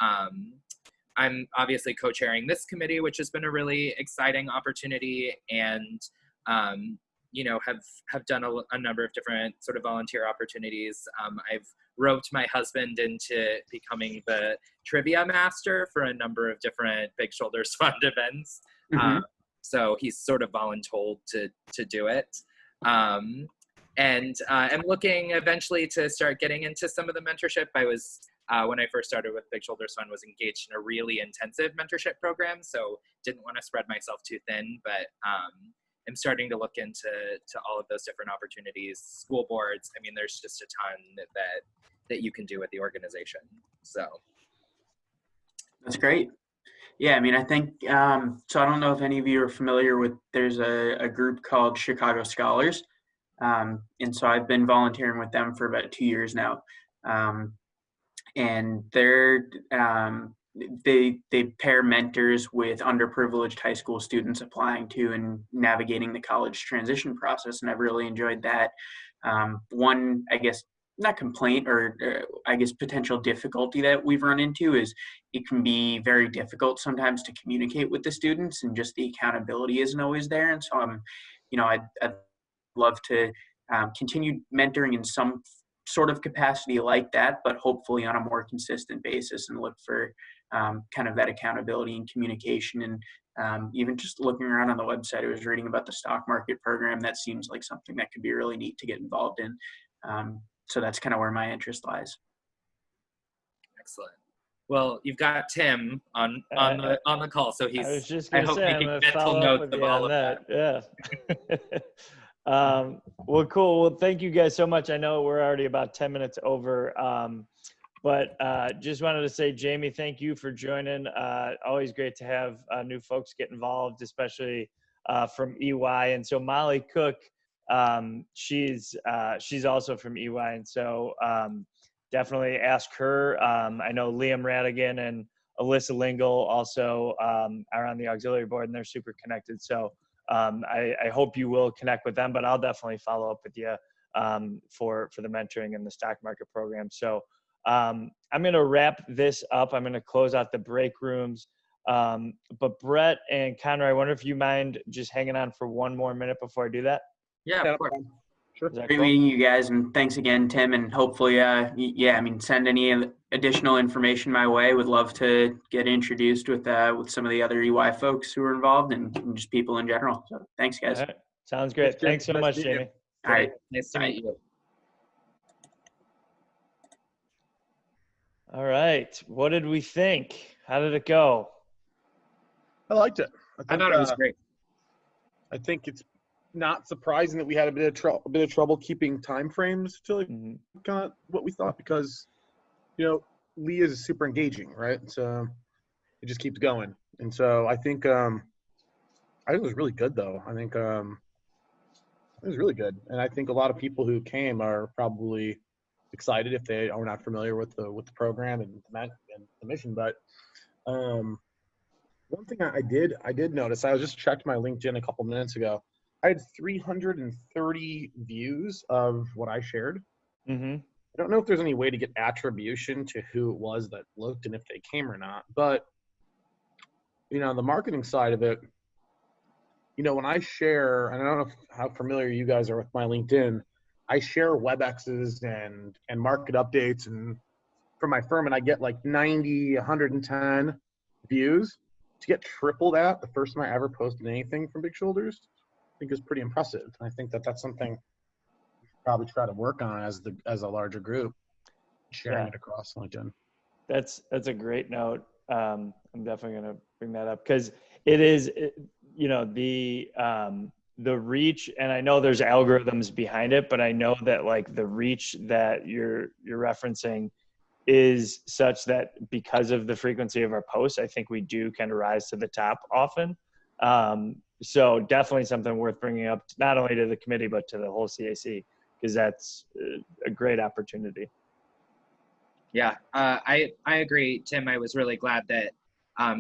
I'm obviously co-chairing this committee, which has been a really exciting opportunity, and have done a number of different sort of volunteer opportunities. I've roped my husband into becoming the trivia master for a number of different Big Shoulders Fund events. Mm-hmm. So he's sort of voluntold to do it. And I'm looking eventually to start getting into some of the mentorship. I was, when I first started with Big Shoulders Fund, was engaged in a really intensive mentorship program, so didn't want to spread myself too thin, but I'm starting to look into all of those different opportunities, school boards. I mean, there's just a ton that you can do with the organization. So that's great. Yeah, I mean, I think, so I don't know if any of you are familiar with, there's a group called Chicago Scholars. And so I've been volunteering with them for about 2 years now. And they're they pair mentors with underprivileged high school students applying to and navigating the college transition process, and I've really enjoyed that. One, I guess, not complaint or I guess potential difficulty that we've run into is it can be very difficult sometimes to communicate with the students, and just the accountability isn't always there. And so I'd love to continue mentoring in some sort of capacity like that, but hopefully on a more consistent basis, and look for kind of that accountability and communication. And even just looking around on the website, I was reading about the stock market program. That seems like something that could be really neat to get involved in. So that's kind of where my interest lies. Excellent. Well, you've got Tim on the call, so I was just I going to hope say, I'm making going to mental follow up notes with of you all on of that. Yeah. Well, cool. Well, thank you guys so much. I know we're already about 10 minutes over, but just wanted to say, Jamie, thank you for joining. Always great to have new folks get involved, especially from EY. And so Molly Cook, she's also from EY, and so definitely ask her. I know Liam Radigan and Alyssa Lingle also are on the auxiliary board, and they're super connected. So I hope you will connect with them, but I'll definitely follow up with you for the mentoring and the stock market program. So I'm going to wrap this up. I'm going to close out the break rooms. But Brett and Conor, I wonder if you mind just hanging on for one more minute before I do that? Yeah, of course. Sure. Great Cool? meeting you guys, and thanks again, Tim. And hopefully, send any additional information my way. Would love to get introduced with some of the other EY folks who are involved, and just people in general. So thanks, guys. All right. Sounds great. Thanks so Nice much, to meet you. Jamie. All right. Nice to meet you. All right. What did we think? How did it go? I liked it. I thought it was great. I think it's not surprising that we had a bit of trouble keeping time frames to kind of what we thought, because Lee is super engaging, right? So it just keeps going, and so I think it was really good, though. I think it was really good, and I think a lot of people who came are probably excited if they are not familiar with the program and the mission. But one thing I did notice, I just checked my LinkedIn a couple minutes ago. I had 330 views of what I shared. Mm-hmm. I don't know if there's any way to get attribution to who it was that looked and if they came or not. But, the marketing side of it, when I share, and I don't know how familiar you guys are with my LinkedIn, I share WebExes and market updates and from my firm, and I get like 90, 110 views. To get triple that the first time I ever posted anything from Big Shoulders, I think is pretty impressive. And I think that's something we should probably try to work on as a larger group, sharing it across LinkedIn. That's a great note. I'm definitely going to bring that up, because it is, the reach, and I know there's algorithms behind it, but I know that like the reach that you're referencing is such that because of the frequency of our posts, I think we do kind of rise to the top often. So definitely something worth bringing up, not only to the committee, but to the whole CAC, because that's a great opportunity. Yeah, I agree, Tim. I was really glad that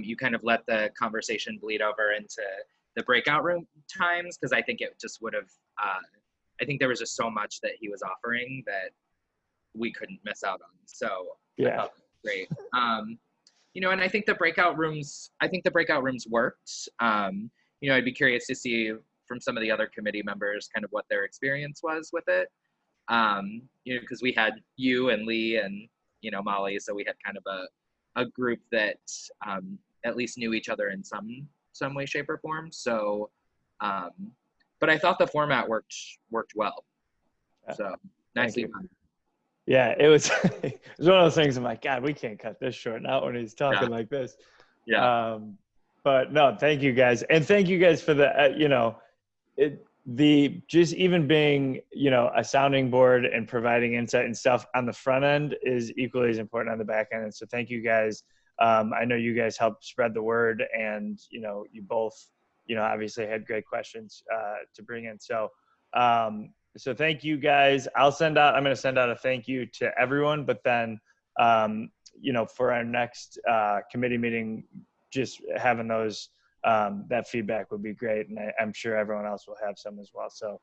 you kind of let the conversation bleed over into the breakout room times, because I think it just would have, I think there was just so much that he was offering that we couldn't miss out on. So yeah, I thought that was great. And I think the breakout rooms worked. I'd be curious to see from some of the other committee members kind of what their experience was with it. Because we had you and Lee and, Molly, so we had kind of a group that at least knew each other in some way, shape, or form. So, but I thought the format worked well. So nicely done. Yeah, it was, it was one of those things. I'm like, God, we can't cut this short. Not when he's talking like this. Yeah. But no, thank you guys. And thank you guys for the, just even being, a sounding board and providing insight and stuff on the front end is equally as important on the back end. And so thank you guys. I know you guys helped spread the word, and, you both, obviously had great questions to bring in. So, so thank you guys. I'm going to send out a thank you to everyone, but then for our next committee meeting, just having those, that feedback would be great. And I'm sure everyone else will have some as well. So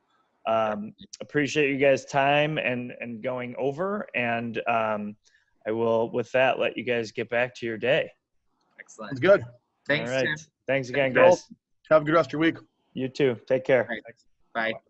appreciate you guys' time and going over. And I will, with that, let you guys get back to your day. Excellent. That's good. Thanks, All right. Tim. Thanks again, Thank you. guys. Have a good rest of your week. You too. Take care. All right. Bye.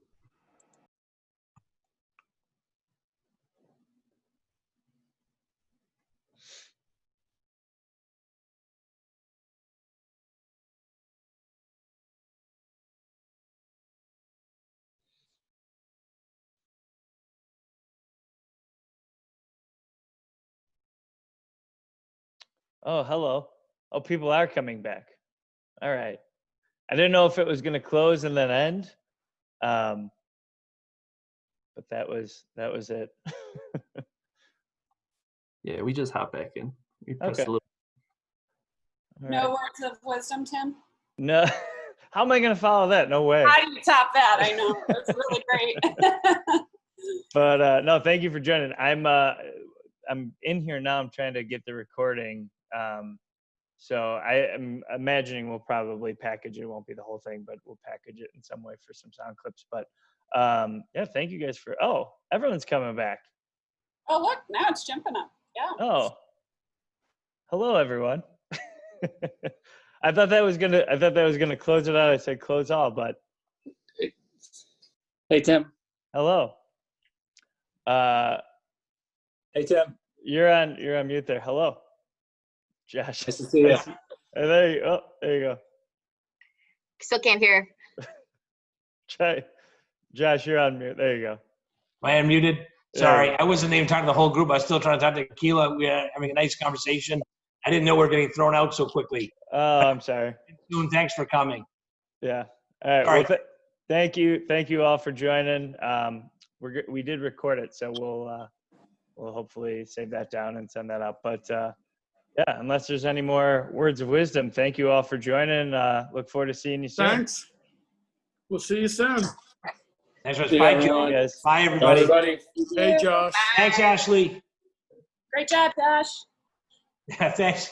Oh, hello. Oh, people are coming back. All right. I didn't know if it was going to close and then end. But that was it. Yeah, we just hop back in. We press Okay. a little. All No right. words of wisdom, Tim? No. How am I going to follow that? No way. How do you top that? I know. That's really great. But no, thank you for joining. I'm in here now. I'm trying to get the recording. So I am imagining we'll probably package it. It won't be the whole thing, but we'll package it in some way for some sound clips. But yeah, thank you guys for. Oh, everyone's coming back. Oh, look, now it's jumping up. Yeah. Oh, hello everyone. I thought that was gonna close it out. I said close all, but Hey, Tim. hello. Hey, Tim. You're on mute there. Hello, Josh. Nice to see you. There you go. Still can't hear. Josh, you're on mute. There you go. Am I unmuted? Sorry, I wasn't even talking to the whole group. I was still trying to talk to Keela. We were having a nice conversation. I didn't know we were getting thrown out so quickly. Oh, I'm sorry. Soon, thanks for coming. Yeah. All right. All right. Well, thank you all for joining. We did record it, so we'll hopefully save that down and send that up. But yeah, unless there's any more words of wisdom, thank you all for joining. Look forward to seeing you soon. Thanks. We'll see you soon. Thanks for See Bye, everyone. Joe. Bye, everybody. Everybody. Hey, Josh. Thanks, Ashley. Great job, Josh. Thanks.